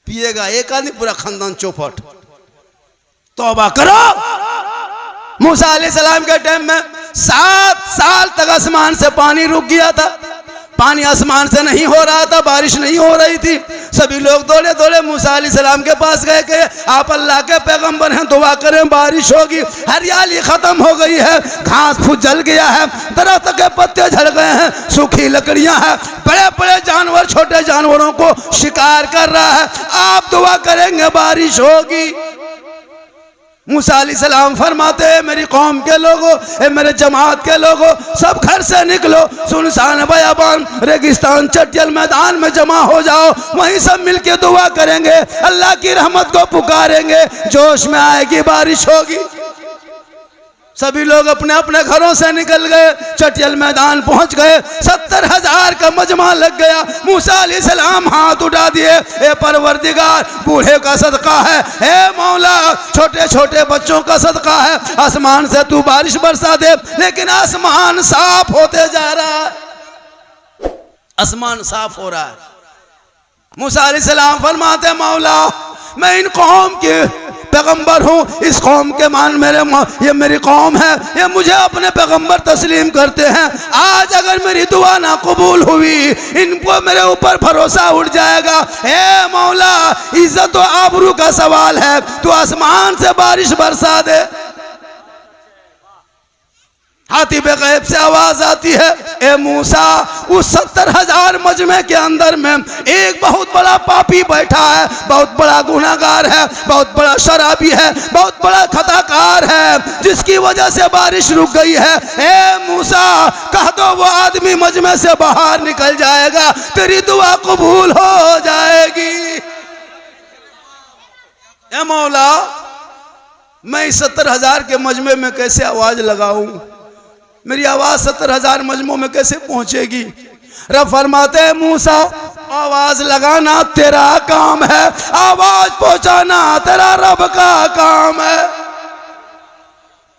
पिएगा एक आदमी, पूरा खानदान चौपट। तौबा करो। मूसा अलैहिस्सलाम के टाइम में 7 साल तक आसमान से पानी रुक गया था। पानी आसमान से नहीं हो रहा था, बारिश नहीं हो रही थी। सभी लोग दौड़े दौड़े मूसा अलैहिस्सलाम के पास गए कि आप अल्लाह के पैगंबर हैं, दुआ करें बारिश होगी। हरियाली खत्म हो गई है, घास फूस जल गया है, दरख्त के पत्ते झड़ गए हैं, सूखी लकड़ियां हैं, बड़े बड़े जानवर छोटे जानवरों को शिकार कर रहा है। आप दुआ करेंगे बारिश होगी। मूसा अलैहिस्सलाम फरमाते हैं मेरी कौम के लोगों, मेरे जमात के लोगों, सब घर से निकलो, सुनसान बयाबान रेगिस्तान चटियल मैदान में जमा हो जाओ, वहीं सब मिलके दुआ करेंगे, अल्लाह की रहमत को पुकारेंगे, जोश में आएगी, बारिश होगी। सभी लोग अपने अपने घरों से निकल गए, चटियल मैदान पहुंच गए, 70,000 का मजमा लग गया। मूसा अलैहिस्सलाम हाथ उठा दिए, ए परवरदिगार, बूढ़े का सदका है, ए मौला छोटे छोटे बच्चों का सदका है, आसमान से तू बारिश बरसा दे। लेकिन आसमान साफ होते जा रहा है, आसमान साफ हो रहा है। मूसा अलैहिस्सलाम फरमाते मौला मैं इन कौम के पैगंबर हूँ, इस कौम के मान ये मेरी कौम है, ये मुझे अपने पैगंबर तस्लीम करते हैं। आज अगर मेरी दुआ ना कबूल हुई, इनको मेरे ऊपर भरोसा उठ जाएगा। हे मौला इज्जत और आबरू का सवाल है, तू आसमान से बारिश बरसा दे। हाथी बेगैब से आवाज आती है, ए मूसा उस 70,000 मजमे के अंदर में एक बहुत बड़ा पापी बैठा है, बहुत बड़ा गुनाहगार है, बहुत बड़ा शराबी है, बहुत बड़ा खताकार है, जिसकी वजह से बारिश रुक गई है। ए मूसा कह दो वो आदमी मजमे से बाहर निकल जाएगा, तेरी दुआ कबूल हो जाएगी। ए मौला मैं इस 70,000 के मजमे में कैसे आवाज लगाऊं, मेरी आवाज 70,000 मजमों में कैसे पहुंचेगी। रब फरमाते हैं मूसा आवाज लगाना तेरा काम है, आवाज पहुंचाना तेरा रब का काम है।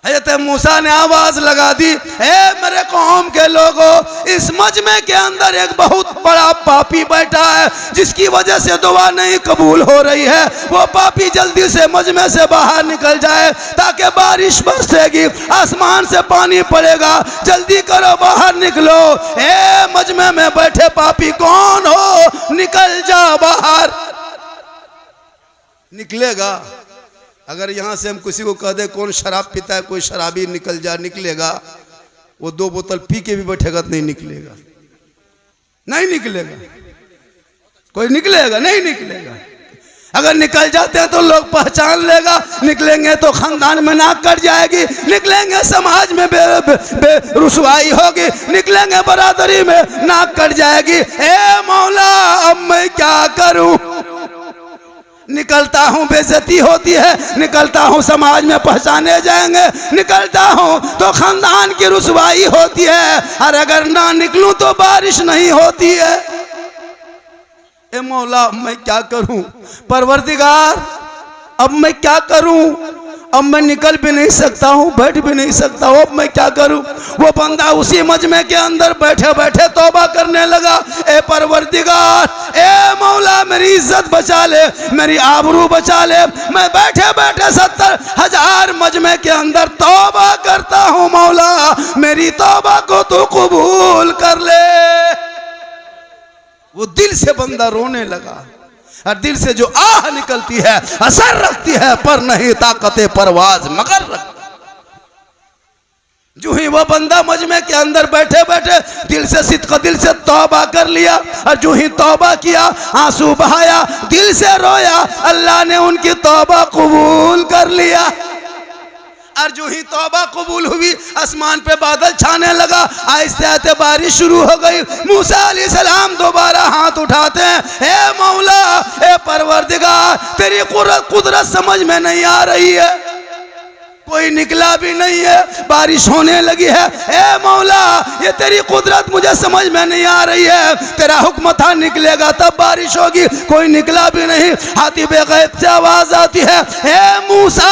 हज़रत मूसा ने आवाज लगा दी, ए मेरे कौम के लोगों, इस मजमे के अंदर एक बहुत बड़ा पापी बैठा है, जिसकी वजह से दुआ नहीं कबूल हो रही है। वो पापी जल्दी से मजमे से बाहर निकल जाए ताकि बारिश बरसेगी, आसमान से पानी पड़ेगा, जल्दी करो बाहर निकलो। ए मजमे में बैठे पापी कौन हो, निकल जा बाहर। निकलेगा। अगर यहाँ से हम किसी को कह दे कौन शराब पीता है, कोई शराबी निकल जा, निकलेगा। वो 2 बोतल पी के भी बैठेगा तो नहीं निकलेगा, नहीं निकलेगा, कोई निकलेगा नहीं निकलेगा। अगर निकल जाते हैं तो लोग पहचान लेगा, निकलेंगे तो खानदान में नाक कट जाएगी, निकलेंगे समाज में रुसवाई होगी, निकलेंगे बरादरी में नाक कट जाएगी। ए मौला अब मैं क्या करूं, निकलता हूँ बेइज्जती होती है, निकलता हूँ समाज में पहचाने जाएंगे, निकलता हूँ तो खानदान की रुसवाई होती है, और अगर ना निकलूं तो बारिश नहीं होती है। ए मौला मैं क्या करूं, परवरदिगार अब मैं क्या करूं, अब मैं निकल भी नहीं सकता हूँ, बैठ भी नहीं सकता हूँ, अब मैं क्या करूँ। वो बंदा उसी मजमे के अंदर बैठे बैठे तौबा करने लगा, ए परवरदिगार, ए मौला मेरी इज्जत बचा ले, मेरी आबरू बचा ले, मैं बैठे बैठे 70,000 मजमे के अंदर तौबा करता हूँ, मौला मेरी तौबा को तू कबूल कर ले। वो दिल से बंदा रोने लगा, और दिल से जो आह निकलती है असर रखती है, पर नहीं ताकते परवाज मगर रखती। जो ही वो बंदा मजमे के अंदर बैठे बैठे दिल से सिद्क दिल से तौबा कर लिया, और जो ही तौबा किया, आंसू बहाया, दिल से रोया, अल्लाह ने उनकी तौबा कबूल कर लिया। और जो ही तौबा कबूल हुई, आसमान पे बादल छाने लगा, आहिस्ते आहिस्ते बारिश शुरू हो गई। मूसा अलैहिस्सलाम दोबारा हाथ उठाते हैं, हे मौला, हे परवरदिगार, तेरी कुदरत समझ में नहीं आ रही है, कोई निकला भी नहीं है, बारिश होने लगी है। ए मौला ये तेरी कुदरत मुझे समझ में नहीं आ रही है, तेरा हुक्म था निकलेगा तब बारिश होगी, कोई निकला भी नहीं। हाथी बेगैब से आवाज आती है, ए मूसा,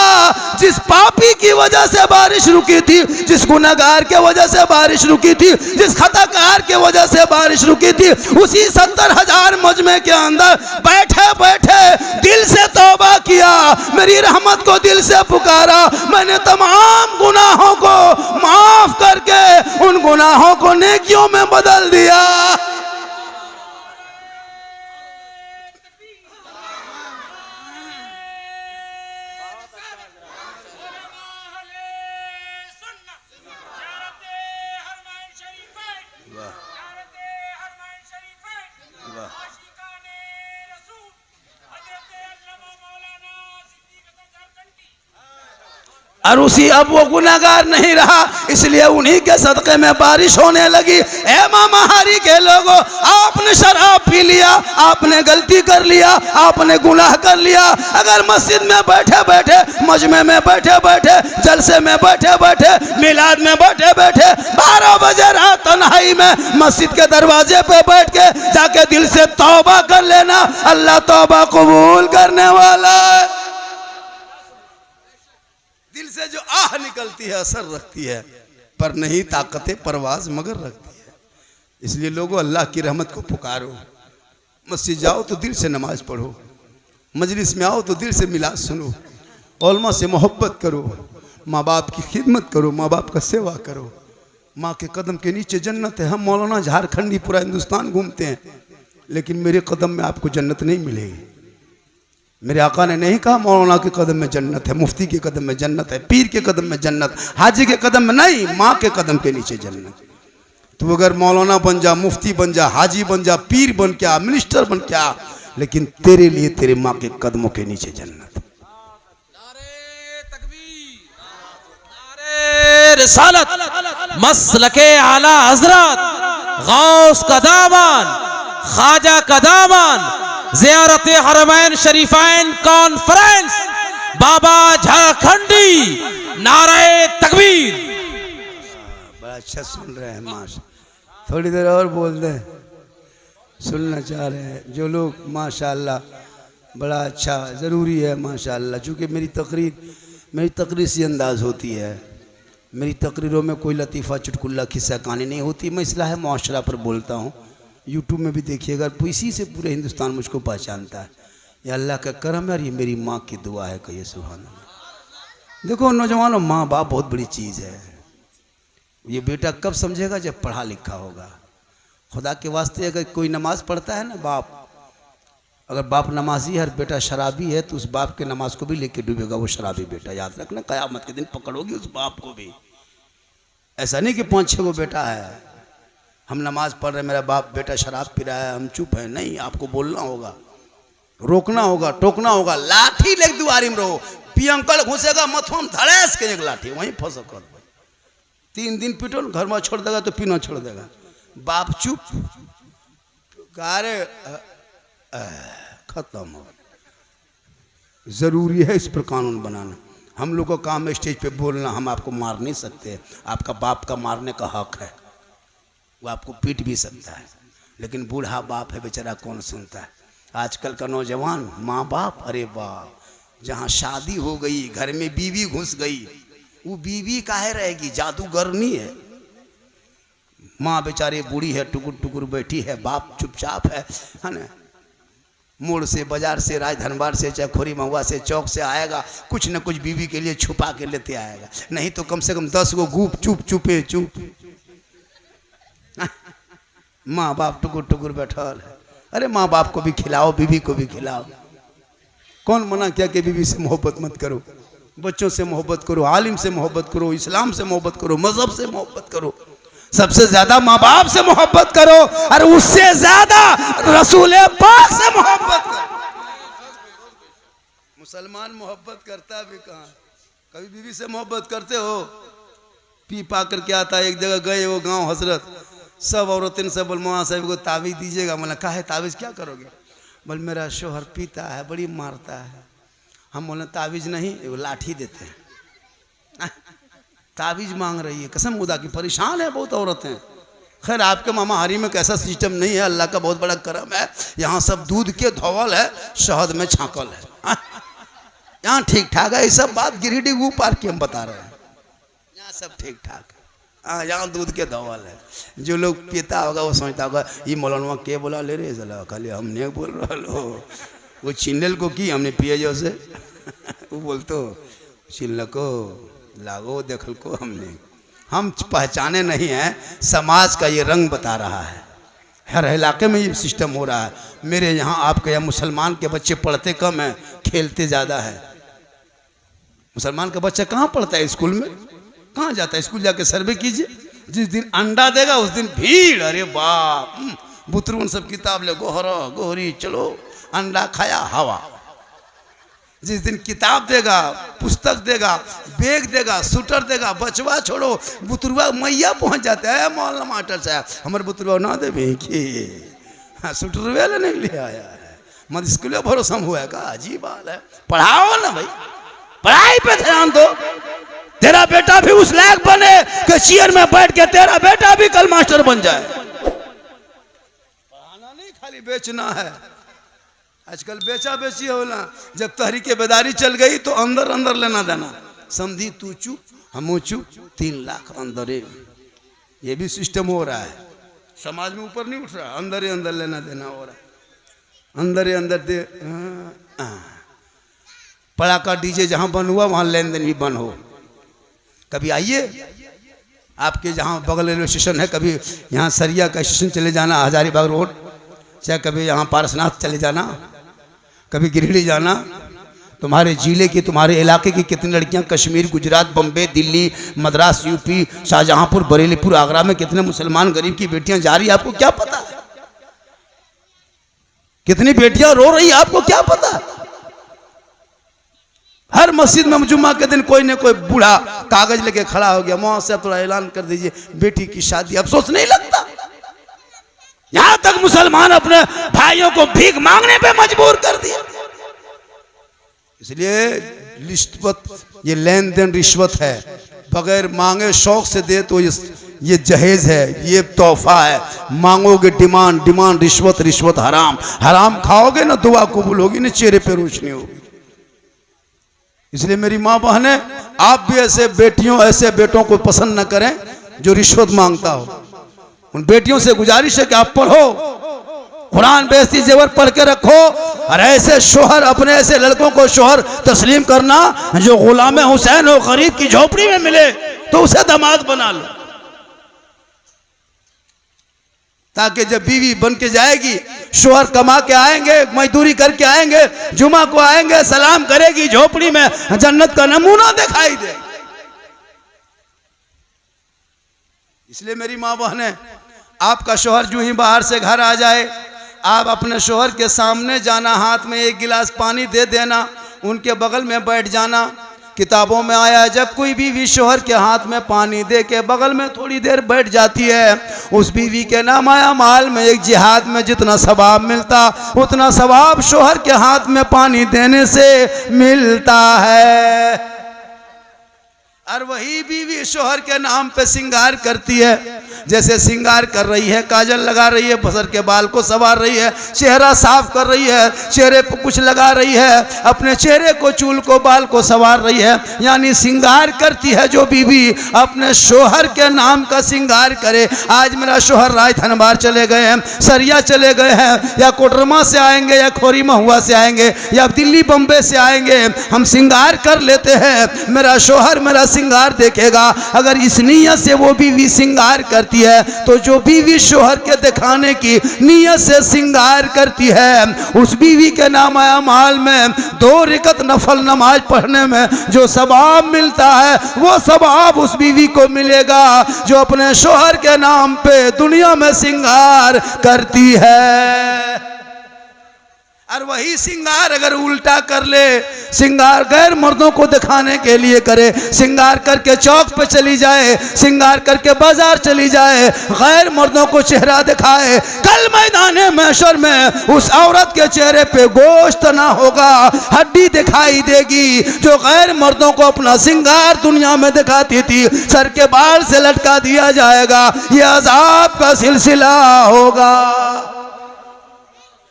जिस पापी की वजह से बारिश रुकी थी, जिस गुनहगार के वजह से बारिश रुकी थी, जिस खताकार के वजह से बारिश रुकी थी, उसी 70,000 मजमे के अंदर बैठे बैठे दिल से तौबा किया, मेरी रहमत को दिल से पुकारा, मैंने तमाम गुनाहों को माफ करके उन गुनाहों को नेकियों में बदल दिया। और उसी अब वो गुनाहगार नहीं रहा, इसलिए उन्हीं के सदक़े में बारिश होने लगी। ए मामाहारी के लोगों, आपने शराब पी लिया, आपने गलती कर लिया, आपने गुनाह कर लिया। अगर मस्जिद में बैठे बैठे, मजमे में बैठे बैठे, जलसे में बैठे बैठे, मिलाद में बैठे बैठे, 12 बजे रात तन्हाई में मस्जिद के दरवाजे पे बैठ के जाके दिल से तौबा कर लेना, अल्लाह तौबा कबूल करने वाला है। दिल से जो आह निकलती है असर रखती है, पर नहीं ताकत परवाज मगर रखती है। इसलिए लोगों, अल्लाह की रहमत को पुकारो। मस्जिद जाओ तो दिल से नमाज पढ़ो, मजलिस में आओ तो दिल से मिलाद सुनो, उलमा से मोहब्बत करो, माँ बाप की खिदमत करो, माँ बाप का सेवा करो। माँ के कदम के नीचे जन्नत है। हम मौलाना झारखंडी पूरा हिंदुस्तान घूमते हैं, लेकिन मेरे कदम में आपको जन्नत नहीं मिलेगी। मेरे आका ने नहीं कहा मौलाना के कदम में जन्नत है, मुफ्ती के कदम में जन्नत है, पीर के कदम में जन्नत, हाजी के कदम में नहीं, माँ के कदम के नीचे जन्नत। तो अगर मौलाना बन जा, मुफ्ती बन जा, हाजी बन जा, पीर बन के आ, मिनिस्टर बन के आ, लेकिन तेरे लिए तेरे माँ के कदमों के नीचे जन्नत। नारे तकबीर, नारे रिसालत, मसलके आला हजरत, गौस का दामन, ख्वाजा का दामन, ज़ियारत हरमैन शरीफैन कॉन्फ्रेंस, बाबा झारखंडी, नारे तकबीर। बड़ा अच्छा सुन रहे हैं माशा, थोड़ी देर और बोल दें, सुनना चाह रहे हैं जो लोग। माशाअल्लाह बड़ा अच्छा, ज़रूरी है माशाअल्लाह। चूँकि मेरी तकरीर सी अंदाज़ होती है, मेरी तकरीरों में कोई लतीफ़ा चुटकुल्ला किस्सा कहानी नहीं होती। मैं इस्लाह मुआशरा पर बोलता हूँ। यूट्यूब में भी देखिएगा, इसी से पूरे हिंदुस्तान मुझको पहचानता है। ये अल्लाह का करम है और ये मेरी माँ की दुआ है। कहिए सुभान अल्लाह। देखो नौजवानों, माँ बाप बहुत बड़ी चीज़ है। ये बेटा कब समझेगा? जब पढ़ा लिखा होगा। खुदा के वास्ते अगर कोई नमाज पढ़ता है ना बाप, अगर बाप नमाजी है और बेटा शराबी है, तो उस बाप के नमाज को भी लेके डूबेगा वो शराबी बेटा। याद रखना, क़यामत के दिन पकड़ोगी उस बाप को भी। ऐसा नहीं कि 5-6 गो बेटा है, हम नमाज पढ़ रहे, मेरा बाप बेटा शराब पी रहा है, हम चुप हैं। नहीं, आपको बोलना होगा, रोकना होगा, टोकना होगा। लाठी लेके दुआरी में रहो, पियंकल घुसेगा मथुआ में धड़ेस के एक लाठी वहीं फंस कर 3 दिन पीटो, घर में छोड़ देगा तो पीना छोड़ देगा। बाप चुप, गारे खत्म हो। जरूरी है इस पर कानून बनाना। हम लोग का काम है स्टेज पे बोलना, हम आपको मार नहीं सकते। आपका बाप का मारने का हक है, वो आपको पीट भी सकता है, लेकिन बूढ़ा बाप है बेचारा, कौन सुनता है। आजकल का नौजवान माँ बाप, अरे बाप, जहाँ शादी हो गई, घर में बीवी घुस गई, वो बीवी काहे रहेगी? जादूगर नहीं है। माँ बेचारी बूढ़ी है, टुकुर टुकुर बैठी है, बाप चुपचाप है ना। मोड़ से, बाजार से, राजधनबार से, चाहे खोरी महुआ से, चौक से आएगा, कुछ न कुछ बीवी के लिए छुपा के लेते आएगा। नहीं तो कम से कम 10 गो गुप चुप चुपे चुप। माँ बाप टुकुर टुकुर बैठल है। अरे माँ बाप को भी खिलाओ, बीवी को भी खिलाओ। कौन मना किया कि बीवी से मोहब्बत मत करो? बच्चों से मोहब्बत करो, आलिम से मोहब्बत करो, इस्लाम से मोहब्बत करो, मजहब से मोहब्बत करो, सबसे ज्यादा माँ बाप से मोहब्बत करो, और उससे ज्यादा रसूल पाक से मोहब्बत करो। मुसलमान मोहब्बत करता भी कहाँ? कभी बीवी से मोहब्बत करते हो? पी पा करके आता है, एक जगह गए वो गांव हजरत, सब औरतें सब बोल मौलाना साहब को तावीज़ दीजिएगा। मैंने कहा है तावीज़ क्या करोगे? बोल मेरा शोहर पीता है, बड़ी मारता है। हम बोले तावीज़ नहीं, वो लाठी देते हैं। तावीज़ मांग रही है, कसम खुदा की, परेशान है बहुत औरतें। खैर आपके मामा हरी में कैसा सिस्टम नहीं है, अल्लाह का बहुत बड़ा करम है। यहाँ सब दूध के धोवल है, शहद में छाकल है। यहाँ ठीक ठाक है। ये सब बात गिरिडीह गू पार की हम बता रहे हैं, यहाँ सब ठीक ठाक है। हाँ, यहाँ दूध के धोवल है। जो लोग पीता होगा वो सोचता होगा ये मौलाना के बोला ले रे जला, खाली हमने बोल रहा हो। वो चिन्नल को की हमने पिए जो से वो बोलते चिल्ल को लागो देखल को हमने, हम पहचाने नहीं हैं। समाज का ये रंग बता रहा है, हर इलाके में ये सिस्टम हो रहा है। मेरे यहाँ आपके यहाँ मुसलमान के बच्चे पढ़ते कम हैं, खेलते ज़्यादा है। मुसलमान का बच्चा कहाँ पढ़ता है? स्कूल में कहाँ जाता है? स्कूल जाके सर्वे कीजिए, जिस दिन अंडा देगा उस दिन भीड़। अरे बाप, बुतरून सब किताब ले, गोहरा गोहरी, चलो अंडा खाया हवा। जिस दिन किताब देगा, पुस्तक देगा, बैग देगा, सूटर देगा, बचवा छोड़ो, बुतरुआ मैया पहुंच जाता है। मौलाना मास्टर साहब हमारे बुतरुआ ना देवे कि हाँ सूटर वेला नहीं ले आया है, मत स्कूल भरोसा हुआ है का? अजीब बात है। पढ़ाओ ना भाई, पढ़ाई पे ध्यान दो। तेरा बेटा भी उस लायक बने कि चेयर में बैठ के तेरा बेटा भी कल मास्टर बन जाए। पढ़ाना नहीं खाली बेचना है। आजकल बेचा बेची हो ना। जब तहरीके बेदारी चल गई तो अंदर अंदर लेना देना, समझी तू चुप हम चुप, 3 लाख अंदर। ये भी सिस्टम हो रहा है। समाज में ऊपर नहीं उठ रहा, अंदर ही अंदर लेना देना हो रहा है। अंदर ही अंदर दे। पड़ाका डीजे जहां बंद हुआ वहां लेन देन भी बंद हो। कभी आइए आपके जहां बगल रेलवे स्टेशन है, कभी यहाँ सरिया का स्टेशन चले जाना, हजारीबाग रोड, चाहे कभी यहाँ पारसनाथ चले जाना, कभी गिरिडीह जाना। तुम्हारे जिले की, तुम्हारे इलाके की कितनी लड़कियां कश्मीर, गुजरात, बम्बे, दिल्ली, मद्रास, यूपी, शाहजहांपुर, बरेलीपुर, आगरा में कितने मुसलमान गरीब की बेटियां जा रही है, आपको क्या पता है? कितनी बेटियां रो रही है, आपको क्या पता है? हर मस्जिद में जुम्मा के दिन कोई न कोई बूढ़ा कागज लेके खड़ा हो गया, मौलाना साहब थोड़ा ऐलान कर दीजिए बेटी की शादी। अफसोस नहीं लगता? यहां तक मुसलमान अपने भाइयों को भीख मांगने पे मजबूर कर दिया। इसलिए रिश्वत, ये लेन देन रिश्वत है। बगैर मांगे शौक से दे तो ये जहेज है, ये तोहफा है। मांगोगे डिमांड, डिमांड रिश्वत, रिश्वत हराम, हराम खाओगे ना दुआ कबूल होगी ना चेहरे पे रोशनी होगी। इसलिए मेरी माँ बहने, आप भी ऐसे बेटियों, ऐसे बेटों को पसंद न करें जो रिश्वत मांगता हो। उन बेटियों से गुजारिश है कि आप पढ़ो, कुरान बेहसी जेवर पढ़ के रखो, और ऐसे शोहर, अपने ऐसे लड़कों को शोहर तस्लीम करना जो गुलाम हुसैन हो, गरीब की झोपड़ी में मिले तो उसे दामाद बना लो, ताकि जब बीवी बन के जाएगी, शोहर कमा के आएंगे, मजदूरी करके आएंगे, जुमा को आएंगे, सलाम करेगी, झोपड़ी में जन्नत का नमूना दिखाई दे। इसलिए मेरी माँ बहने, आपका शोहर जो ही बाहर से घर आ जाए, आप अपने शोहर के सामने जाना, हाथ में 1 गिलास पानी दे देना, उनके बगल में बैठ जाना। किताबों में आया है, जब कोई बीवी शोहर के हाथ में पानी दे के बगल में थोड़ी देर बैठ जाती है, उस बीवी के नाम आया माल में एक जिहाद में जितना सवाब मिलता, उतना सवाब शोहर के हाथ में पानी देने से मिलता है। और वही बीवी शोहर के नाम पे सिंगार करती है, जैसे सिंगार कर रही है, काजल लगा रही है, बसर के बाल को संवार रही है, चेहरा साफ कर रही है, चेहरे पर कुछ लगा रही है, अपने चेहरे को, चूल को, बाल को संवार रही है, यानी सिंगार करती है जो बीवी अपने शोहर के नाम का सिंगार करे। आज मेरा शोहर राजधनबार चले गए हैं, सरिया चले गए हैं, या कोटरमा से आएंगे, या खोरी महुआ से आएंगे, या दिल्ली बम्बे से आएंगे, हम सिंगार कर लेते हैं, मेरा शोहर मेरा सिंगार देखेगा। अगर इस नीयत से वो बीवी सिंगार करती है, तो जो बीवी शोहर के दिखाने की नीयत से सिंगार करती है, उस बीवी के नाम अमाल में 2 रकात नफल नमाज पढ़ने में जो सवाब मिलता है, वो सवाब उस बीवी को मिलेगा जो अपने शोहर के नाम पे दुनिया में सिंगार करती है। और वही सिंगार अगर उल्टा कर ले, सिंगार गैर मर्दों को दिखाने के लिए करे, सिंगार करके चौक पे चली जाए, सिंगार करके बाजार चली जाए, गैर मर्दों को चेहरा दिखाए, कल मैदान महशर में उस औरत के चेहरे पे गोश्त ना होगा, हड्डी दिखाई देगी। जो गैर मर्दों को अपना सिंगार दुनिया में दिखाती थी, सर के बाल से लटका दिया जाएगा, ये अजाब का सिलसिला होगा।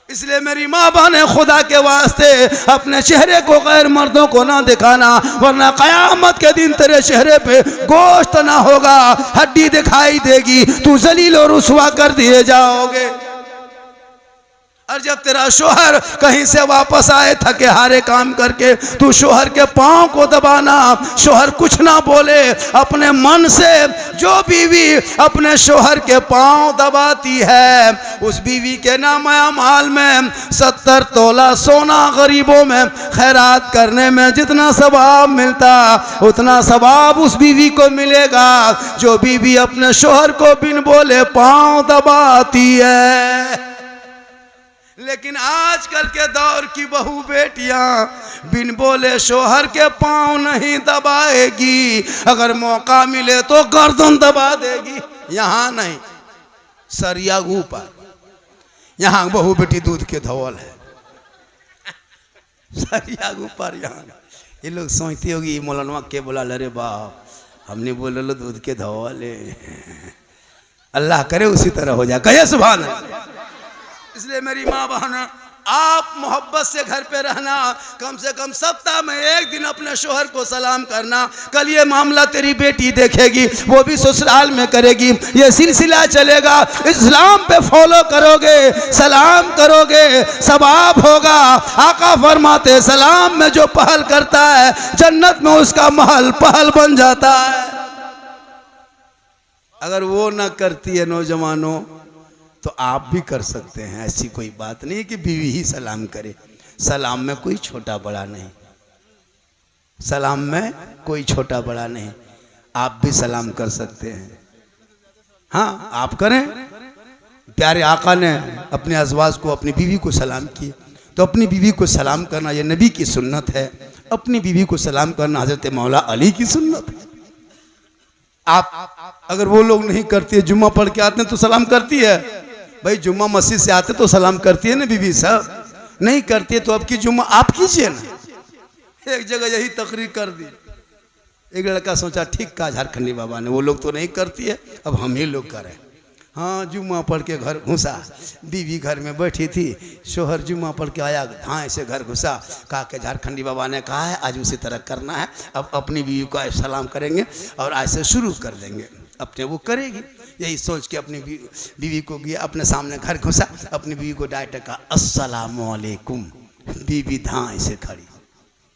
इसलिए मेरी माँ बहने, खुदा के वास्ते अपने चेहरे को गैर मर्दों को ना दिखाना, वरना कयामत के दिन तेरे चेहरे पे गोश्त ना होगा, हड्डी दिखाई देगी, तू जलील और रुसवा कर दिए जाओगे। और जब तेरा शोहर कहीं से वापस आए थके हारे काम करके, तू शोहर के पांव को दबाना, शोहर कुछ ना बोले, अपने मन से जो बीवी अपने शोहर के पांव दबाती है, उस बीवी के नाम अमाल में 70 तोला सोना गरीबों में खैरात करने में जितना सवाब मिलता, उतना सवाब उस बीवी को मिलेगा जो बीवी अपने शोहर को बिन बोले पांव दबाती है। लेकिन आजकल के दौर की बहू बेटियां बिन बोले शोहर के पाँव नहीं दबाएगी, अगर मौका मिले तो गर्दन दबा देगी। यहाँ नहीं, सरिया ऊपर, यहाँ बहू बेटी दूध के धवल है, सरिया ऊपर। यहाँ ये लोग सोचती होगी मौलाना के बोला, अरे बाप हमने बोले लो दूध के धवल है। अल्लाह करे उसी तरह हो जाए, कहे सुभान अल्लाह। इसलिए मेरी माँ बहन, आप मोहब्बत से घर पे रहना, कम से कम सप्ताह में एक दिन अपने शोहर को सलाम करना। कल ये मामला तेरी बेटी देखेगी, वो भी ससुराल में करेगी, ये सिलसिला चलेगा। इस्लाम पे फॉलो करोगे, सलाम करोगे, सवाब होगा। आका फरमाते सलाम में जो पहल करता है जन्नत में उसका महल पहल बन जाता है। अगर वो ना करती है नौजवानों तो आप भी कर सकते हैं। ऐसी कोई बात नहीं है कि बीवी ही सलाम करे। सलाम में कोई छोटा बड़ा नहीं, सलाम में कोई छोटा बड़ा नहीं, आप भी सलाम कर सकते हैं। हाँ आप करें। प्यारे आका ने अपने अज़वाज को, अपनी बीवी को सलाम किए, तो अपनी बीवी को सलाम करना ये नबी की सुन्नत है। अपनी बीवी को सलाम करना हज़रत मौला अली की सुन्नत है। आप अगर वो लोग नहीं करती है, जुम्मा पढ़ के आते हैं तो सलाम करती है भाई, जुम्मा मस्जिद से आते तो सलाम करती है ना बीवी साहब। नहीं करती है तो अब की जुम्मा आप कीजिए ना। एक जगह यही तकरीर कर दी, एक लड़का सोचा ठीक कहा झारखंडी बाबा ने, वो लोग तो नहीं करती है अब हम ही लोग करें। हाँ जुम्मा पढ़ के घर घुसा, बीवी घर में बैठी थी, शोहर जुम्मा पढ़ के आया, धाए से घर घुसा, कहा कि झारखंडी बाबा ने कहा है आज उसी तरह करना है, अब अपनी बीवी को आज सलाम करेंगे और आज से शुरू कर देंगे। अपने वो करेगी, यही सोच के अपनी बीवी को गया, अपने सामने घर घुसा, अपनी बीवी को डायरेक्ट कहा अस्सलामु अलैकुम। बीवी धाए से खड़ी,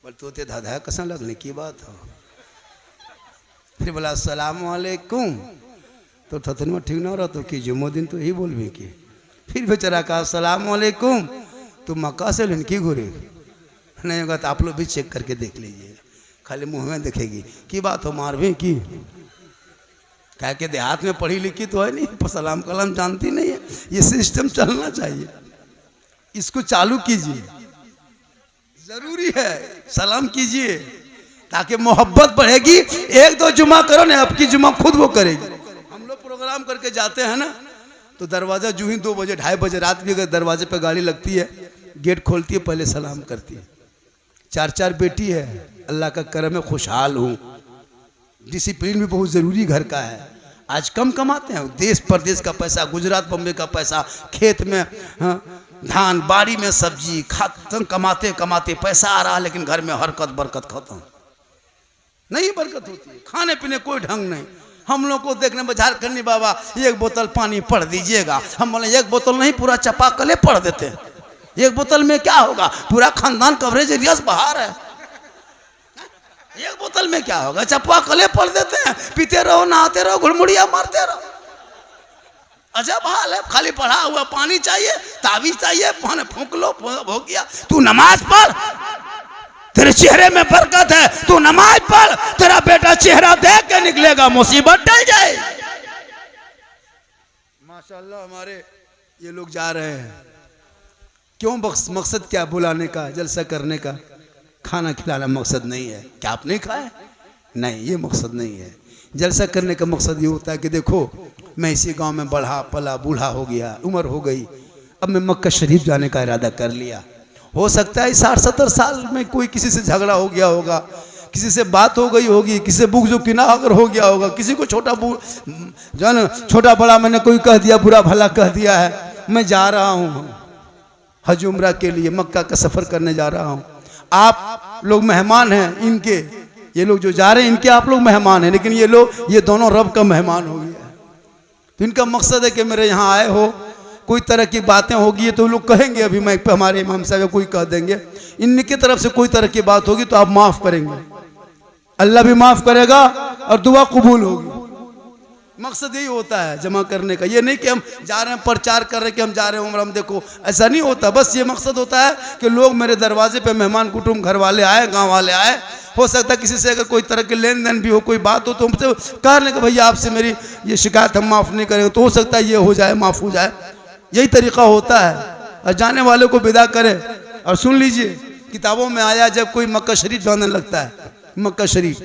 बोल तोते धाधा कसम लगने की बात हो। फिर बोला अस्सलामु अलैकुम, तो थतन में ठीक ना रहा तो कि जुम्मो दिन तो यही बोल भी कि। फिर बेचारा कहा अस्सलामु अलैकुम, तो मक्का से लनकी घुरे नहीं होगा तो आप लोग भी चेक करके देख लीजिए, खाली मुंह में देखेगी की बात हो मार भी की। क्या के देहात में पढ़ी लिखी तो है नहीं, सलाम कलाम जानती नहीं है। ये सिस्टम चलना चाहिए, इसको चालू कीजिए, जरूरी है सलाम कीजिए ताकि मोहब्बत बढ़ेगी। एक दो जुमा करो ना, आपकी जुमा खुद वो करेगी। हम लोग प्रोग्राम करके जाते हैं ना तो दरवाज़ा जो ही 2 बजे 2:30 बजे रात भी अगर दरवाजे पे गाड़ी लगती है, गेट खोलती है, पहले सलाम करती है। 4 बेटी है, अल्लाह का करम है, खुशहाल हूँ। डिसिप्लिन भी बहुत ज़रूरी घर का है। आज कम कमाते हैं, देश परदेश का पैसा, गुजरात बम्बे का पैसा, खेत में धान, बाड़ी में सब्जी, खाते कमाते कमाते पैसा आ रहा है, लेकिन घर में हरकत बरकत खत्म नहीं, बरकत होती है, खाने पीने कोई ढंग नहीं। हम लोग को देखने में झारखंडी बाबा 1 बोतल पानी पढ़ दीजिएगा, हम बोले 1 बोतल नहीं पूरा चपाकले पढ़ देते हैं। 1 बोतल में क्या होगा, पूरा खानदान कवरेज रियाज बाहर है। 1 बोतल में क्या होगा, चपाकले पढ़ देते हैं, पीते रहो, नहाते रहो, घुड़मुड़िया मारते रहो। अजब हाल है, खाली पढ़ा हुआ पानी चाहिए, ताबीज चाहिए, पानी फूंक लो, हो गया। तू नमाज पढ़, तेरे चेहरे में बरकत है, तू नमाज पढ़, तेरा बेटा चेहरा देख के निकलेगा, मुसीबत टल जाए। माशाल्लाह हमारे ये लोग जा रहे हैं, क्यों? मकसद क्या बुलाने का, जलसा करने का, खाना खिलाना मकसद नहीं है। क्या आप नहीं खाए? नहीं, ये मकसद नहीं है। जलसा करने का मकसद ये होता है कि देखो मैं इसी गांव में बढ़ा पला, बूढ़ा हो गया, उम्र हो गई, अब मैं मक्का शरीफ जाने का इरादा कर लिया। हो सकता है 60-70 साल में कोई किसी से झगड़ा हो गया होगा, किसी से बात हो गई होगी, किसी से बुग़्ज़ किना अगर हो गया होगा, किसी को छोटा बड़ा मैंने कोई कह दिया, बुरा भला कह दिया है। मैं जा रहा हूँ हज उम्रा के लिए, मक्का का सफ़र करने जा रहा हूँ। आप लोग मेहमान हैं इनके, ये लोग जो जा रहे हैं इनके आप लोग मेहमान हैं, लेकिन ये दोनों रब का मेहमान हो गया। तो इनका मकसद है कि मेरे यहाँ आए हो, कोई तरह की बातें होगी तो लोग कहेंगे, अभी मैं हमारे इमाम साहब कोई कह देंगे, इनकी तरफ से कोई तरह की बात होगी तो आप माफ़ करेंगे, अल्लाह भी माफ़ करेगा और दुआ कबूल होगी। मकसद यही होता है जमा करने का। ये नहीं कि हम जा रहे हैं प्रचार कर रहे हैं कि हम जा रहे हैं उम्र, हम देखो, ऐसा नहीं होता। बस ये मकसद होता है कि लोग मेरे दरवाजे पे मेहमान कुटुंब घर वाले आए, गांव वाले आए। हो सकता है किसी से अगर कोई तरह के लेन देन भी हो, कोई बात हो, तो हमसे कह लें कि भैया आपसे मेरी ये शिकायत हम माफ़ नहीं करेंगे, तो हो सकता है ये हो जाए, माफ़ हो जाए। यही तरीका होता है। और जाने वाले को विदा करें। और सुन लीजिए, किताबों में आया जब कोई मक्का शरीफ जाने लगता है, मक्का शरीफ,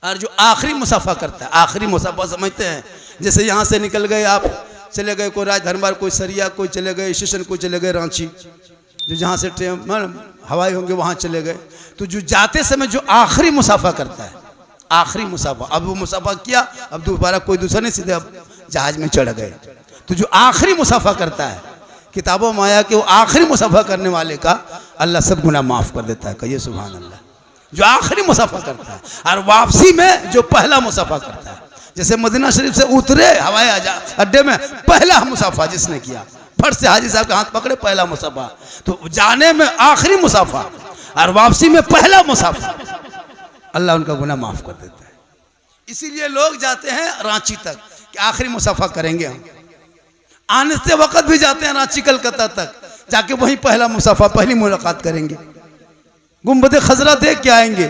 और जो आखिरी मुसाफा करता है, आखिरी मुसाफा समझते हैं, जैसे यहाँ से निकल गए आप, चले गए कोई राजधनबार, कोई सरिया, कोई चले गए स्टेशन, कोई चले गए रांची, जो जहाँ से ट्रेन हवाई होंगे वहाँ चले गए, तो जो जाते समय जो आखिरी मुसाफा करता है, आखिरी मुसाफा, अब वो मुसाफा किया, अब दोबारा कोई दूसरा नहीं, सीधे अब जहाज में चढ़ गए, तो जो आखिरी मुसाफा करता है, किताबों में आया कि वो आखिरी मुसाफा करने वाले का अल्लाह सब गुनाह माफ़ कर देता है। कहिए सुभान अल्लाह। जो आखिरी मुसाफा करता है, और वापसी में जो पहला मुसाफा करता है, जैसे मदीना शरीफ से उतरे हवाई अड्डे में, पहला मुसाफा जिसने किया, फट से हाजी साहब के हाथ पकड़े, पहला मुसाफा, तो जाने में आखिरी मुसाफा और वापसी में पहला मुसाफा, अल्लाह उनका गुनाह माफ़ कर देता है। इसीलिए लोग जाते हैं रांची तक कि आखिरी मुसाफा करेंगे हम, आने से वक्त भी जाते हैं रांची कलकत्ता तक, जाके वहीं पहला मुसाफा, पहली मुलाकात करेंगे, गुंबद खजरा देख के आएंगे।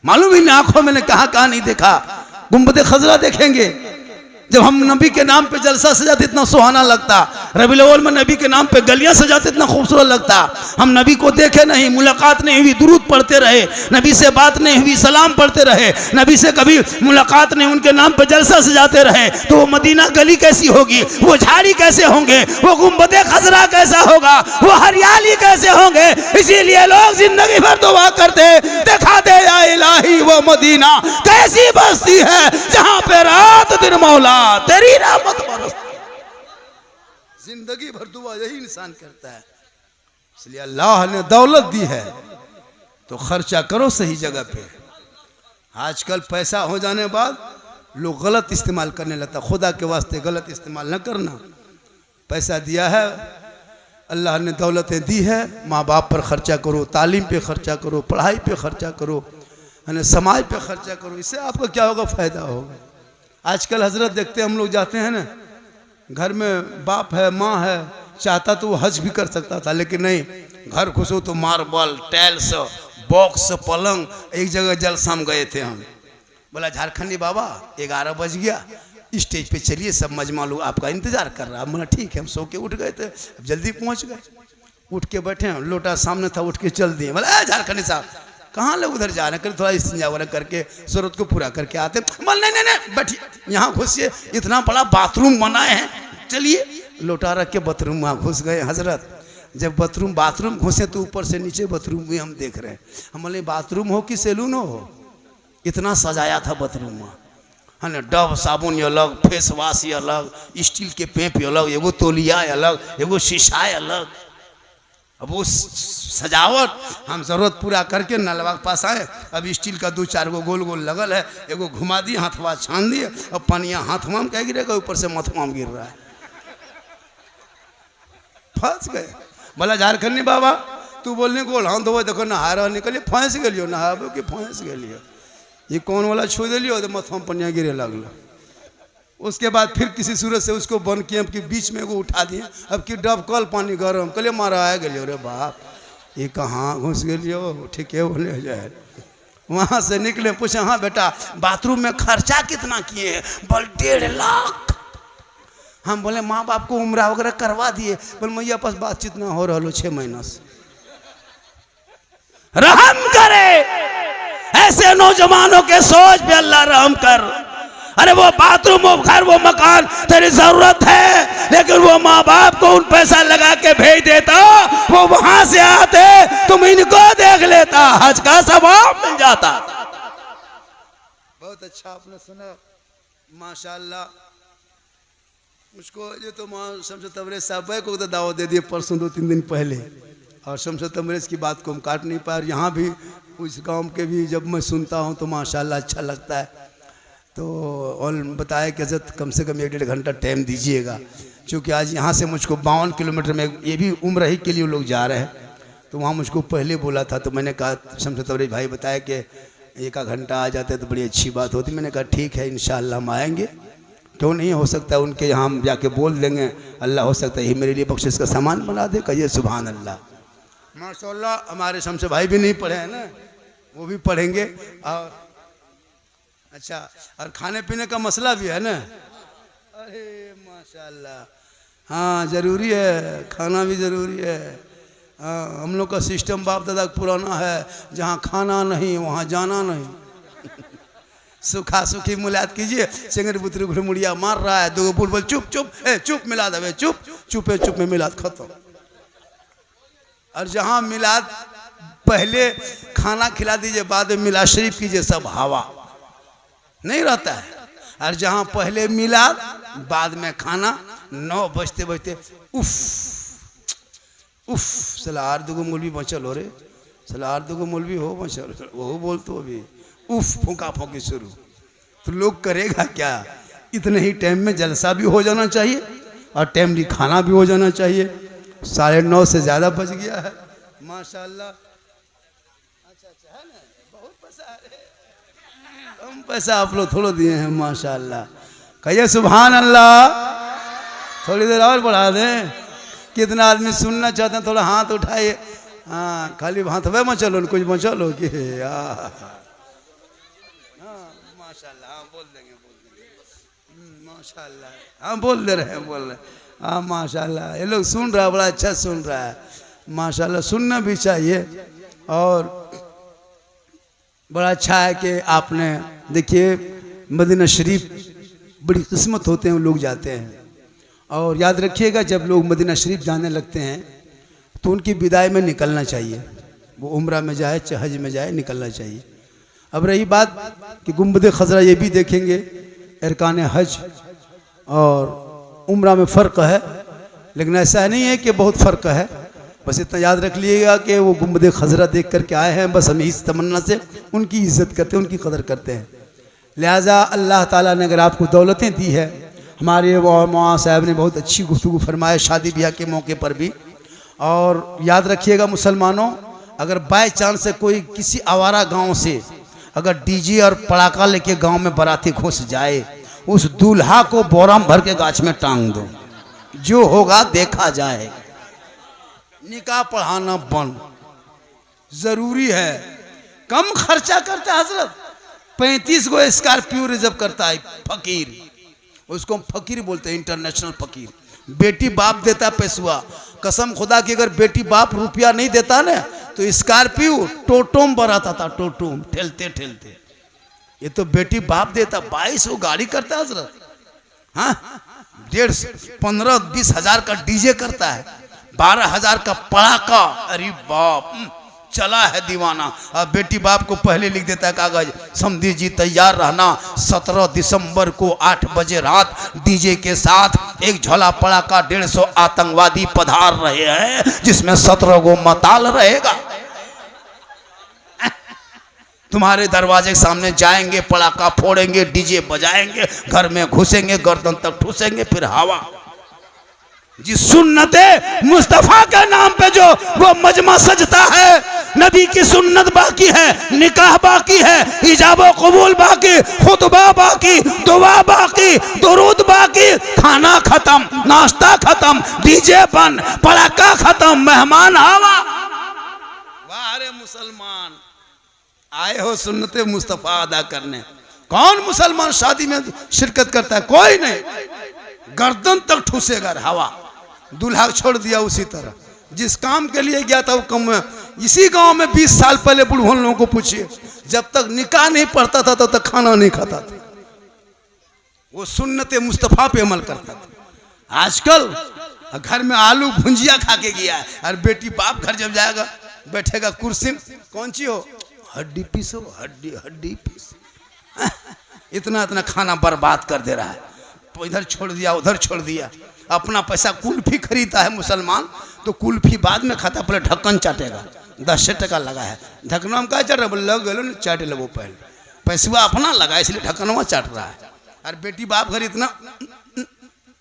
मालूम ही नहीं आंखों मैंने कहाँ कहाँ नहीं देखा, गुंबद खजरा देखेंगे। जब हम नबी के नाम पे जलसा सजाते इतना सुहाना लगता, रबीउल अव्वल में नबी के नाम पे गलियां सजाते इतना खूबसूरत लगता। हम नबी को देखे नहीं, मुलाकात नहीं हुई, दुरूद पढ़ते रहे, नबी से बात नहीं हुई, सलाम पढ़ते रहे, नबी से कभी मुलाकात नहीं, उनके नाम पे जलसा सजाते रहे, तो वो मदीना गली कैसी होगी, वो झाड़ी कैसे होंगे, वो गुंबद खजरा कैसा होगा, वो हरियाली कैसे होंगे। इसीलिए लोग जिंदगी भर दुआ करते, दिखा दे या इलाही वो मदीना कैसी बस्ती है जहां पे रात दिन मौला तेरी रहमत बरसती। जिंदगी भर दुआ यही इंसान करता है। इसलिए अल्लाह ने दौलत दी है तो खर्चा करो सही जगह पे। आजकल पैसा हो जाने बाद लोग गलत इस्तेमाल करने लगता, खुदा के वास्ते गलत इस्तेमाल न करना। पैसा दिया है, अल्लाह ने दौलतें दी है, माँ बाप पर खर्चा करो, तालीम पे खर्चा करो, पढ़ाई पे खर्चा करो, समाज पे खर्चा करो, इससे आपका क्या होगा, फायदा होगा। आजकल हजरत देखते हम लोग जाते हैं ना, घर में बाप है, माँ है, चाहता तो वो हज भी कर सकता था, लेकिन नहीं, घर घुसो तो मार्बल, टाइल्स, बॉक्स, पलंग, एक जगह जलसा में गए थे हम, बोला झारखंडी बाबा 11 बज गया, स्टेज पे चलिए, सब मजमा लोग आपका इंतजार कर रहा है। बोला ठीक है, हम सो के उठ गए थे, अब जल्दी पहुंच गए, उठ के बैठे, लोटा सामने था, उठ के चल दिए। बोला झारखंडी साहब कहाँ लोग उधर जा रहे हैं, थोड़ा इस्तिंजा वगैरह करके जरूरत को पूरा करके आते। बोल नहीं नहीं नहीं बैठिए, यहाँ घुसिए, इतना बड़ा बाथरूम बनाए हैं, चलिए। लोटा रख के बाथरूम वहाँ घुस गए हजरत। जब बाथरूम घुसे तो ऊपर से नीचे बाथरूम में हम देख रहे हैं। हम बोले बाथरूम हो कि सैलून हो, इतना सजाया था बाथरूम में, है ना, डब साबुन अलग, फेस वाश अलग, स्टील के पेप अलग, एगो तौलिया अलग, एगो शीशा अलग। अब वो सजावट हम जरूरत पूरा करके नलवा के पास आए, अब स्टील का 2-4 गो गोल गोल लगल है, एगो घुमा दिए, हाथवा छान दिए, अब पानिया हाथवा में क्या गिरेगा, ऊपर से मथवा में गिर रहा है, फंस गए। बोला झारखंडी बाबा तू बोलने गोल हाँ धोबे, देखो नहा रहा निकलिए, फंस गलियो, नहाबो कि फंस गलियो, ये कौन वाला छू दिलियो तो मथवा में पनिया गिरे लगल। उसके बाद फिर किसी सूरत से उसको बंद किए, अब कि बीच में वो उठा दिए, अब कि डबकल पानी गरम, कहलिए मारा आ गलियो रे बाप, ये कहाँ घुस गलियो, ठीक है बोले जाए। वहाँ से निकले, पूछे हाँ बेटा बाथरूम में खर्चा कितना किए हैं, बोल 1.5 लाख। हम बोले माँ बाप को उम्रा वगैरह करवा दिए, बोल मैया पास बातचीत ना हो रहा 6 महीना से। रहम करे ऐसे नौजवानों के सोच पे अल्लाह रहम कर। अरे वो बाथरूम, वो घर, वो मकान तेरी जरूरत है, लेकिन वो माँ बाप को उन पैसा लगा के भेज देता, वो वहां से आते तुम इनको देख लेता, हज का सवाब मिल जाता। बहुत अच्छा आपने सुना, माशाल्लाह। मुझको ये तो माँ शमशद तबरेज साहब को तो दावत दे दिए परसों 2-3 दिन पहले, और शमशद तबरेज की बात को हम काट नहीं पाए। यहाँ भी उस गांव के भी जब मैं सुनता हूँ तो माशाल्लाह अच्छा लगता है। तो और बताया कि हज़रत कम से कम 1-1.5 घंटा टाइम दीजिएगा, क्योंकि आज यहाँ से मुझको 52 किलोमीटर में, ये भी उम्र ही के लिए लोग जा रहे हैं, तो वहाँ मुझको पहले बोला था, तो मैंने कहा शमशद तबरेज भाई बताया कि 1 घंटा आ जाते तो बड़ी अच्छी बात होती। मैंने कहा ठीक है इंशाअल्लाह हम आएँगे, क्यों नहीं, हो सकता है उनके यहाँ हम जाके बोल देंगे, अल्लाह हो सकता है ये मेरे लिए बख्शिश का सामान बना दे। कहिए सुभान अल्लाह। माशाअल्लाह हमारे शमशद भाई भी नहीं पढ़े हैं ना, वो भी पढ़ेंगे। और अच्छा, और खाने पीने का मसला भी है ना, अरे माशाअल्लाह, हाँ ज़रूरी है, खाना भी ज़रूरी है, हम लोग का सिस्टम बाप दादा पुराना है, जहाँ खाना नहीं वहाँ जाना नहीं। सूखा सूखी मुलायत कीजिए, सिंगर बुतरू घुड़मुड़िया मार रहा है, दो बुलबुल चुप चुप चुप मिला दे चुप चुपे चुप में मिलाद खत्म। और जहाँ मिलाद पहले खाना खिला दीजिए, बाद में मिलाद शरीफ कीजिए, सब हवा नहीं रहता है। और जहाँ पहले मिलाद बाद में खाना, 9 बजते बजते उफ उफ सलार दुगो मौलवी बचल हो रे, सलार दुगो मौलवी हो बचल, वो बोल तो अभी उफ फूका फूकी शुरू। तो लोग करेगा क्या? इतने ही टाइम में जलसा भी हो जाना चाहिए और टाइमली खाना भी हो जाना चाहिए। 9:30 से ज़्यादा बज गया है माशाल्लाह। अच्छा है ना, बहुत पैसा है, कम पैसा आप लोग थोड़ा दिए हैं माशाल्लाह। कहिए सुभान अल्लाह। थोड़ी देर और बढ़ा दें। कितना आदमी सुनना चाहते हैं, थोड़ा हाथ उठाइए। हाँ खाली हाथ में मचलो, कुछ मचलो कि माशाल्लाह। हाँ बोल देंगे माशाल्लाह। हाँ बोल दे रहे हैं, बोल रहे। हाँ माशाल्लाह, ये लोग सुन रहा है, बड़ा अच्छा सुन रहा है माशाल्लाह। सुनना भी चाहिए। और बड़ा अच्छा है कि आपने देखिए मदीना शरीफ बड़ी किस्मत होते हैं लोग जाते हैं। और याद रखिएगा, जब लोग मदीना शरीफ जाने लगते हैं तो उनकी विदाई में निकलना चाहिए। वो उम्रा में जाए चाहे हज में जाए, निकलना चाहिए। अब रही बात कि गुंबद खजरा, ये भी देखेंगे अरकान हज और उम्रा में फ़र्क है, लेकिन ऐसा नहीं है कि बहुत फ़र्क है। बस इतना याद रख लीजिएगा कि वो गुंबद खजरा देख करके आए हैं, बस हम इस तमन्ना से उनकी इज़्ज़त करते हैं, उनकी कदर करते हैं। लिहाजा अल्लाह ताला ने अगर आपको दौलतें दी है, हमारे मौलाना साहब ने बहुत अच्छी गुफ्तगू फरमाया शादी ब्याह के मौके पर भी। और याद रखिएगा मुसलमानों, अगर बाय चांस से कोई किसी आवारा गांव से अगर डीजे और पड़ाका लेके गांव में बाराती घुस जाए, उस दूल्हा को बोराम भर के गाछ में टांग दो, जो होगा देखा जाए। निकाह पढ़ाना बंद जरूरी है। कम खर्चा करता है हजरत, 35 गो स्कॉर्पियो रिजर्व करता है फकीर, उसको हम फकीर बोलते हैं, इंटरनेशनल फकीर। बेटी बाप देता पैसुआ, कसम खुदा की अगर बेटी बाप रुपया नहीं देता ना तो स्कॉर्पियो टोटोम बराता था, टोटोम ठेलते ठेलते। ये तो बेटी बाप देता, 22 वो गाड़ी करता है हजरत। हाँ 1.5 15-20 हज़ार का डीजे करता है, 12,000 का पड़ाका। अरे बाप चला है दीवाना। और बेटी बाप को पहले लिख देता है कागज, समधी जी तैयार रहना, 17 दिसंबर को 8 बजे रात डीजे के साथ एक झोला पड़ाका 150 आतंकवादी पधार रहे हैं, जिसमें 17 गो मताल रहेगा। तुम्हारे दरवाजे के सामने जाएंगे, पड़ाका फोड़ेंगे, डीजे बजाएंगे, घर में घुसेंगे, गर्दन तक ठूसेंगे, फिर हवा। जिस सुन्नते मुस्तफा के नाम पे जो वो मजमा सजता है, नबी की सुन्नत बाकी है, निकाह बाकी है, इजाबो कबूल बाकी, खुतबा बाकी, दुआ बाकी, दुरूद बाकी, खाना खत्म, नाश्ता खत्म, डीजे बंद, पड़ाका खत्म, मेहमान हवा। वाह रे मुसलमान, आए हो सुन्नते मुस्तफा अदा करने। कौन मुसलमान शादी में शिरकत करता है? कोई नहीं, गर्दन तक ठूसेगा हवा। दूल्हा छोड़ दिया उसी तरह, जिस काम के लिए गया था वो कम में। इसी गांव में 20 साल पहले बुढ़वन लोगों को पूछिए, जब तक निकाह नहीं पढ़ता था तब तक खाना नहीं खाता था। वो सुन्नते मुस्तफा पे अमल करता था। आजकल घर में आलू भुंजिया खा के गया है, और बेटी बाप घर जब जाएगा बैठेगा कुर्सी में, कौन सी हो, हड्डी पीसो, हड्डी हड्डी पीस। इतना इतना खाना बर्बाद कर दे रहा है, इधर छोड़ दिया उधर छोड़ दिया। अपना पैसा कुल्फी खरीदता है मुसलमान, तो कुल्फी बाद में खाता, पहले ढक्कन चाटेगा। 10 टका लगा है, ढक्कनवा में क्या चाट रहा है, लग गए चाट ले वो पहले, पैसा अपना लगा इसलिए ढक्कनवा चाट रहा है। और बेटी बाप घर इतना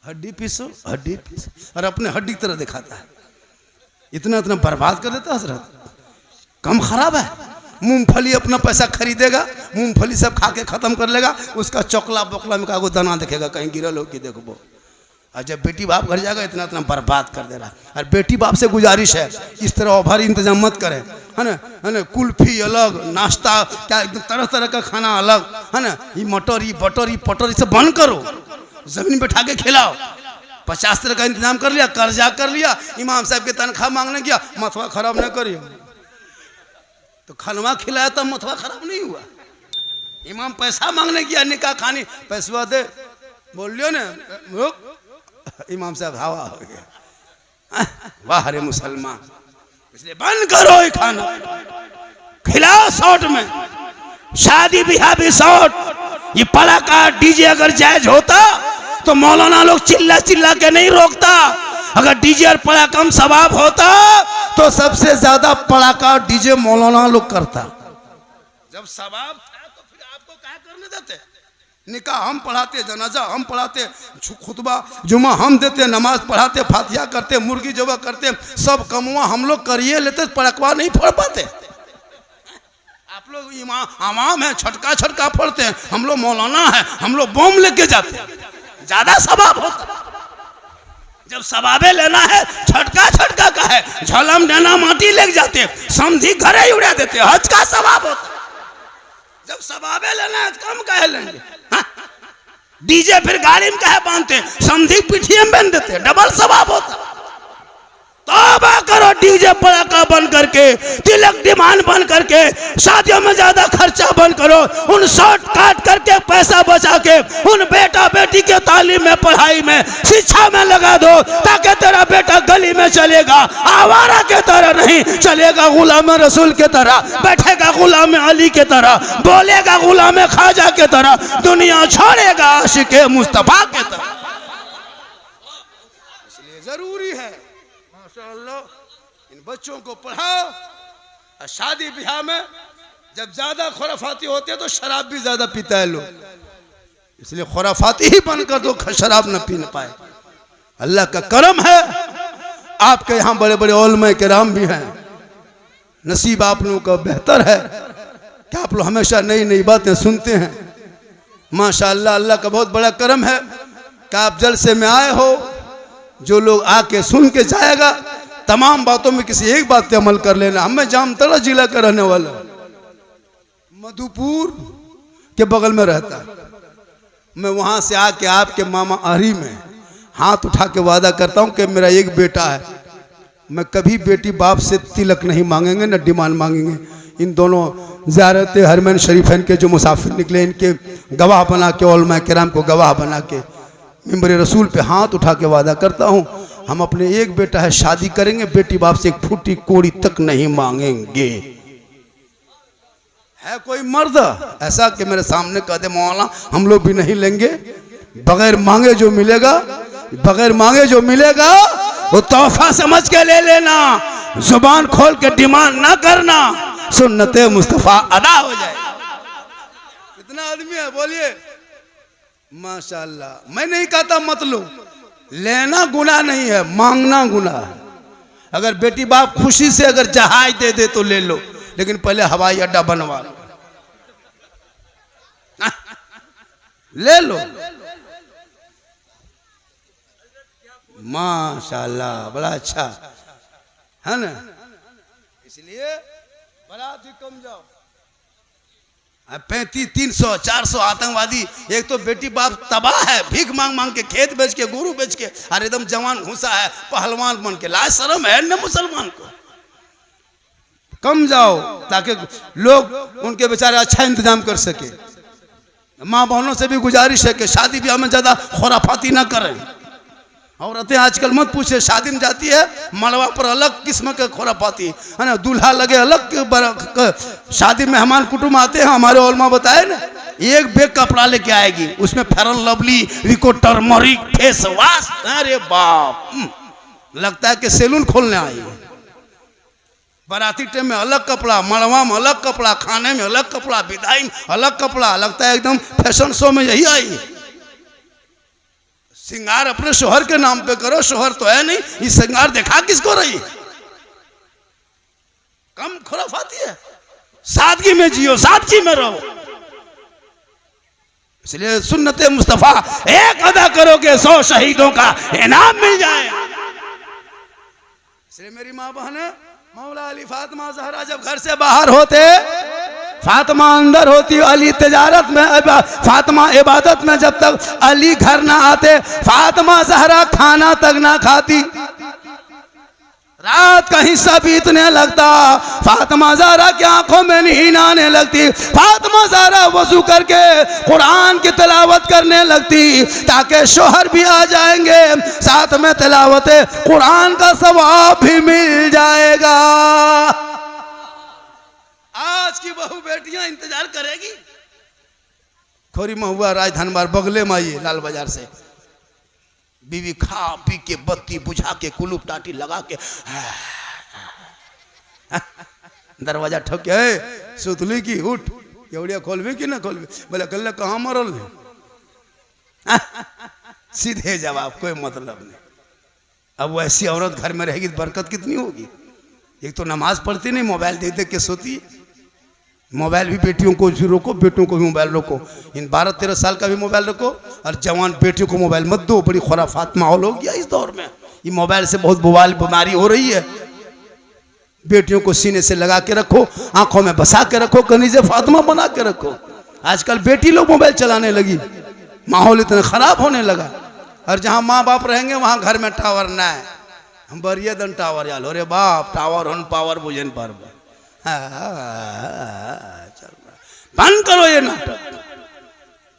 हड्डी पीसो हड्डी पीसो, और अपने हड्डी की तरह दिखाता है। इतना इतना बर्बाद कर देता है हजरत, कम खराब है। मूंगफली अपना पैसा खरीदेगा, मूंगफली सब खा के खत्म कर लेगा, उसका चौकला बोकला में कागो दाना देखेगा कहीं गिरल हो कि देखो। और जब बेटी बाप घर जाएगा इतना इतना बर्बाद कर दे रहा है। और बेटी बाप से गुजारिश है, इस तरह ओवर इंतजाम मत करें, है ना। कुल्फी अलग, नाश्ता क्या एकदम तरह तरह का खाना अलग, है ना। ये मटर ये बटर ये पटर ये सब बंद करो, जमीन बैठा के खिलाओ। 50 तरह का इंतजाम कर लिया, कर्जा कर लिया, इमाम साहब की तनख्वाह मांगने गया, मथवा खराब नहीं करिए। तो खनवा खिलाया तब मथवा खराब नहीं हुआ। इमाम पैसा मांगने गया, निकाह खानी, पैसा दे, बोलियो ना, इमाम साहब हवा हो गया। वाह रे मुसलमान, इसलिए बंद करो ये खाना, खिलाओ शॉर्ट में, शादी ब्याह भी शॉर्ट। ये पड़ाका डीजे अगर जायज होता तो मौलाना लोग चिल्ला चिल्ला के नहीं रोकता। अगर डीजे और पड़ाका कम सवाब होता तो सबसे ज्यादा पड़ाका डीजे मौलाना लोग करता। जब सवाब था तो फिर आपको क्या करने देते? निकाह हम पढ़ाते, जनाजा हम पढ़ाते, खुतबा जुमा हम देते, नमाज पढ़ाते, फातिहा करते, मुर्गी जबा करते, सब कमुआ हम लोग करिए लेते, पड़कवा नहीं फोड़ पाते। आप लोग इमाम है, छटका छटका फोड़ते हैं, हम लोग मौलाना है, हम लोग बम लेके जाते हैं, ज्यादा सवाब होता। जब सवाबे लेना है छटका छटका का है, झलम देना माटी लेके जाते, समझी घरे ही उड़ा देते, हज का सवाब होता। जब सवाबे लेना है कम कहे लेंगे, डीजे फिर गाड़ी में कहे बांधते, समझी पिठिए में बांध देते, डबल सवाब होता। तौबा करो, डीजे पड़ाका बंद करके, तिलक डिमांड बंद करके, शादियों में ज्यादा खर्चा बंद करो, उन शॉर्ट काट करके पैसा बचा के उन बेटा बेटी के तालीम में, पढ़ाई में, शिक्षा में लगा दो, ताकि तेरा बेटा गली में चलेगा आवारा के तरह नहीं, चलेगा गुलाम रसूल के तरह, बैठेगा गुलाम अली के तरह, बोलेगा गुलाम ख्वाजा के तरह, दुनिया छोड़ेगा आशिक मुस्तफा के तरह। इसलिए जरूरी है इन बच्चों को पढ़ाओ। और शादी ब्याह में जब ज्यादा खुराफाती होते हैं तो शराब भी ज्यादा पीता है लोग, इसलिए खुराफाती ही बनकर दो, शराब न पीने पाए। अल्लाह का करम है आपके यहाँ बड़े बड़े उलमा किराम भी हैं, नसीब आप लोगों का बेहतर है कि आप लोग हमेशा नई नई बातें सुनते हैं। माशाअल्लाह, अल्लाह का बहुत बड़ा करम है कि आप जलसे में आए हो। जो लोग आके सुन के जाएगा, तमाम बातों में किसी एक बात पे अमल कर लेना। हमें जामतड़ा जिला का रहने वाला, मधुपुर के बगल में रहता, मैं वहां से आके आपके मामा आरी में हाथ उठा के वादा करता हूं कि मेरा एक बेटा है, मैं कभी बेटी बाप से तिलक नहीं मांगेंगे न डिमांड मांगेंगे। इन दोनों ज़ियारत हरमैन शरीफैन के जो मुसाफिर निकले, इनके गवाह बना के, उलमा किराम को गवाह बना के मिंबर रसूल पे हाथ उठा के वादा करता हूँ, हम अपने एक बेटा है शादी करेंगे, बेटी बाप से एक फूटी कोड़ी तक नहीं मांगेंगे। है कोई मर्द ऐसा कि मेरे सामने कह दे मौला हम लोग भी नहीं लेंगे? बगैर मांगे जो मिलेगा, बगैर मांगे जो मिलेगा वो तोहफा समझ के ले लेना, जुबान खोल के डिमांड ना करना, सुन्नते मुस्तफा अदा हो जाए। कितना आदमी है बोलिए? माशाअल्लाह। मैं नहीं कहता मत लो, लेना गुनाह नहीं है, मांगना गुनाह है। अगर बेटी बाप खुशी से अगर जहाज दे दे तो ले लो, लेकिन पहले हवाई अड्डा बनवा लो, ले लो। माशाअल्लाह, बड़ा अच्छा है ना। इसलिए बारात ही कम जाओ, 35, 300, 400 आतंकवादी, एक तो बेटी बाप तबाह है, भीख मांग मांग के, खेत बेच के, गुरु बेच के, और एकदम जवान घुसा है पहलवान बन के। लाज शर्म है न मुसलमान को? कम जाओ ताकि लोग उनके बेचारे अच्छा इंतजाम कर सके। माँ बहनों से भी गुजारिश है कि शादी ब्याह में ज्यादा खुराफाती ना करें। औरतें आजकल मत पूछे, शादी में जाती है मड़वा पर अलग किस्म के खुराफाती है ना, दूल्हा लगे अलग, शादी मेहमान कुटुंब आते हैं, हमारे उलमा बताए ना, एक बैग कपड़ा लेके आएगी, उसमें fair and lovely, Vicco turmeric, face wash, अरे बाप, लगता है कि सैलून खोलने आई है। बाराती टाइम में अलग कपड़ा, मड़वा में अलग कपड़ा, खाने में अलग कपड़ा, विदाई में अलग कपड़ा, लगता है एकदम फैशन शो में यही आई है। श्रृंगार अपने शोहर के नाम पे करो, शोहर तो है नहीं, ये श्रृंगार दिखा किसको रही है? कम खुराफाती है, सादगी में जियो, सादगी में रहो। इसलिए सुन्नते मुस्तफा एक अदा करोगे 100 शहीदों का इनाम मिल जाए। इसलिए मेरी माँ बहन मौला अली फातिमा ज़हरा जब घर से बाहर होते फातिमा अंदर होती, अली तिजारत में, फातिमा इबादत में। जब तक अली घर ना आते फातिमा ज़हरा खाना तक ना खाती। रात का हिस्सा बीतने लगता, फातिमा ज़हरा की आंखों में नींद आने लगती। फातिमा ज़हरा वजू करके कुरान की तिलावत करने लगती ताकि शोहर भी आ जाएंगे, साथ में तिलावत कुरान का सवाब भी मिल जाएगा। आज की बहू बेटियां इंतजार करेगी। खोरी महुआ राजधानबार बगले में आइए लाल बाजार से, बीवी खा पी के बत्ती बुझा के कुलूप टाटी लगा के दरवाजा ठोके, सुतली की उठ केवड़िया खोलबे कि ना खोलबे? बोले कल कहाँ मरल सीधे जवाब, कोई मतलब नहीं। अब वैसी औरत घर में रहेगी तो बरकत कितनी होगी। एक तो नमाज पढ़ती नहीं, मोबाइल देख देख के सोती। मोबाइल भी बेटियों को भी रोको, बेटों को भी मोबाइल रोको। इन 12-13 साल का भी मोबाइल रखो, और जवान बेटियों को मोबाइल मत दो। बड़ी खुराफात माहौल हो गया इस दौर में। ये मोबाइल से बहुत बुवाल बीमारी हो रही है। बेटियों को सीने से लगा के रखो, आंखों में बसा के रखो, कनीज़े फातिमा बना के रखो। आजकल बेटी लोग मोबाइल चलाने लगी, माहौल इतना खराब होने लगा। और जहाँ माँ बाप रहेंगे वहाँ घर में टावर ना है, हम बरिया दन टावर याल हो रे बाप, टावर हन पावर बुझन पर चल रहा। बंद करो ये नाटक।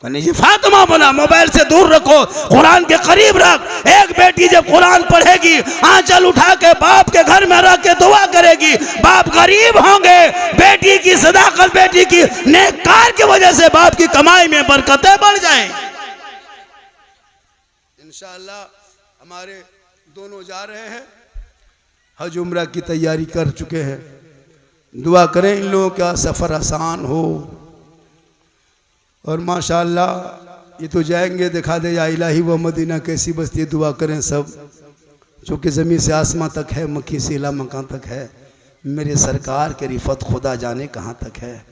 कनीज़े फातिमा बना, मोबाइल से दूर रखो, कुरान के करीब रख। एक बेटी जब कुरान पढ़ेगी आंचल उठा के बाप के घर में रख के दुआ करेगी। बाप गरीब होंगे, बेटी की सदाकत, बेटी की नेककार की वजह से बाप की कमाई में बरकतें बढ़ जाएं। इंशाअल्लाह हमारे दोनों जा रहे हैं, हज उम्रा की तैयारी कर चुके हैं। दुआ करें इन लोगों का सफ़र आसान हो। और माशाअल्लाह ये तो जाएंगे, दिखा दे या इलाही व मदीना कैसी बस्ती। दुआ करें सब, चूँकि ज़मीन से आसमां तक है, मक्की से इला मकान तक है। मेरे सरकार के रिफत खुदा जाने कहाँ तक है।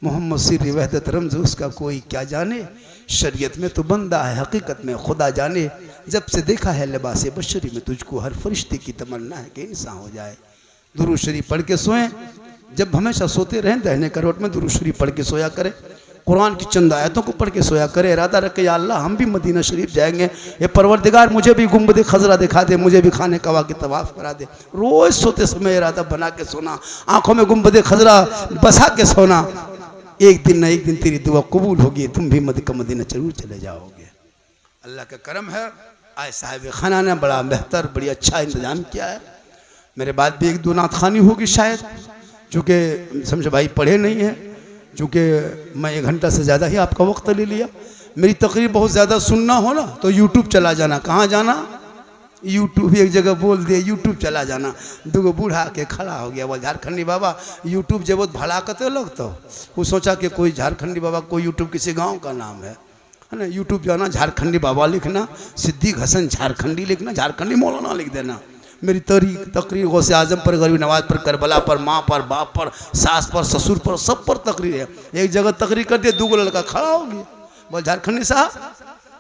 मोहम्मद सिर वहदत रमज़ उसका कोई क्या जाने। शरीयत में तो बंदा है, हकीकत में खुदा जाने। जब से देखा है लिबास बशरी में तुझको, हर फरिश्ते की तमन्ना है कि इंसान हो जाए। दुरूद शरीफ पढ़ के सोएं। जब हमेशा सोते रहें दाहिने करवट में दुरूद शरीफ पढ़ के सोया करें। कुरान की चंद आयतों को पढ़ के सोया करे। इरादा रखे या अल्लाह हम भी मदीना शरीफ जाएंगे, ये परवरदिगार मुझे भी गुंबद खजरा दिखा दे, मुझे भी खाने कवा के तवाफ़ करा दे। रोज़ सोते समय इरादा बना के सोना, आंखों में गुंबद खजरा बसा के सोना। एक दिन न एक दिन तेरी दुआ कबूल होगी, तुम भी मदीना जरूर चले जाओगे। अल्लाह का करम है। आए साहिब खाना ने बड़ा बेहतर, बड़ी अच्छा इंतज़ाम किया है। मेरे बाद भी 1-2 नात खानी होगी शायद, चूँकि समझो भाई पढ़े नहीं हैं। चूँकि मैं 1 घंटा से ज़्यादा ही आपका वक्त ले लिया। मेरी तकरीर बहुत ज़्यादा सुनना हो ना तो यूट्यूब चला जाना। कहाँ जाना? यूट्यूब। एक जगह बोल दिए यूट्यूब चला जाना। 2 बूढ़ा के खड़ा हो गया, वो झारखंडी बाबा यूट्यूब जब भला करते लोग, तो वो सोचा कि कोई झारखंडी बाबा, कोई यूट्यूब किसी गाँव का नाम है ना। यूट्यूब जाना, झारखंडी बाबा लिखना, सिद्दीक हसन झारखंडी लिखना, झारखंडी मौलाना लिख देना। मेरी तकरीर गौसे आजम पर, गरीब नवाज पर, करबला पर, माँ पर, बाप पर, सास पर, ससुर पर, सब पर तकरीर है। एक जगह तकरीर कर दिया, 2 लड़का खड़ा हो गया, बोल झारखंडी साहब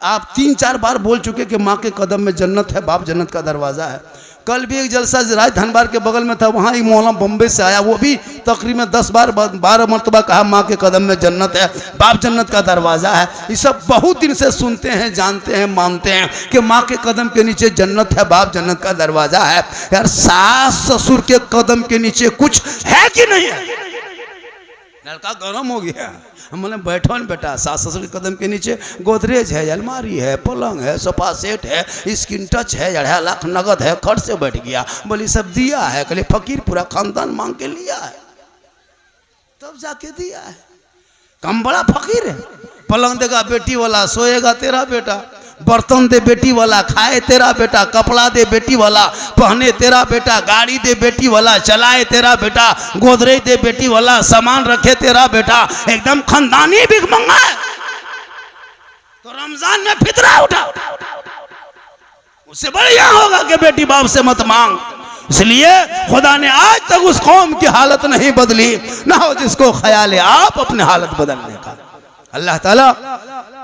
आप 3-4 बार बोल चुके कि माँ के कदम में जन्नत है, बाप जन्नत का दरवाज़ा है। कल भी एक जलसा राजधानबार के बगल में था, वहाँ एक मौलाना बम्बे से आया, वो भी तकरीर में 10-12 मरतबा कहा माँ के कदम में जन्नत है, बाप जन्नत का दरवाज़ा है। ये सब बहुत दिन से सुनते हैं, जानते हैं, मानते हैं कि माँ के कदम के नीचे जन्नत है, बाप जन्नत का दरवाज़ा है। यार सास ससुर के कदम के नीचे कुछ है कि नहीं है? लड़का गर्म हो गया। हम बोले बैठो न बेटा, सास ससुर के कदम के नीचे गोदरेज है, अलमारी है, पलंग है, सोफा सेट है, स्क्रीन टच है, 2.5 लाख नगद है, खर्च से बैठ गया। बोली सब दिया है, कहले फकीर पूरा खानदान मांग के लिया है, तब जाके दिया है। कम बड़ा फकीर है। पलंग देगा बेटी वाला, सोएगा तेरा बेटा। बर्तन दे बेटी वाला, खाए तेरा बेटा। कपड़ा दे बेटी वाला, पहने तेरा बेटा। गाड़ी दे बेटी वाला, चलाए तेरा बेटा। गोदरेज दे बेटी वाला, सामान रखे तेरा बेटा। एकदम खानदानी भिखमंगा है। तो रमजान में फितरा उठा, उससे बढ़िया होगा कि बेटी बाप से मत मांग। इसलिए खुदा ने आज तक उस कौम की हालत नहीं बदली, ना हो जिसको ख्याल है आप अपने हालत बदलने का। अल्लाह ताला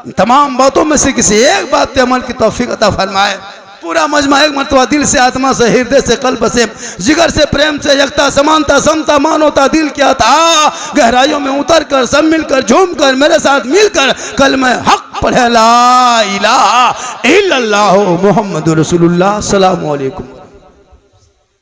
तमाम बातों में से किसी एक बात पे अमल की तौफीक अता फरमाए। पूरा मजमा एक मरतबा दिल से, आत्मा से, हृदय से, कल्ब से, जिगर से, प्रेम से, एकता, समानता, समता, मानवता, दिल की अता गहराइयों में उतर कर, सब मिलकर, झूम कर, मेरे साथ मिलकर कलमा हक पढ़े, ला इलाहा इल्लल्लाह मुहम्मदुर रसूलुल्लाह। अस्सलामु अलैकुम।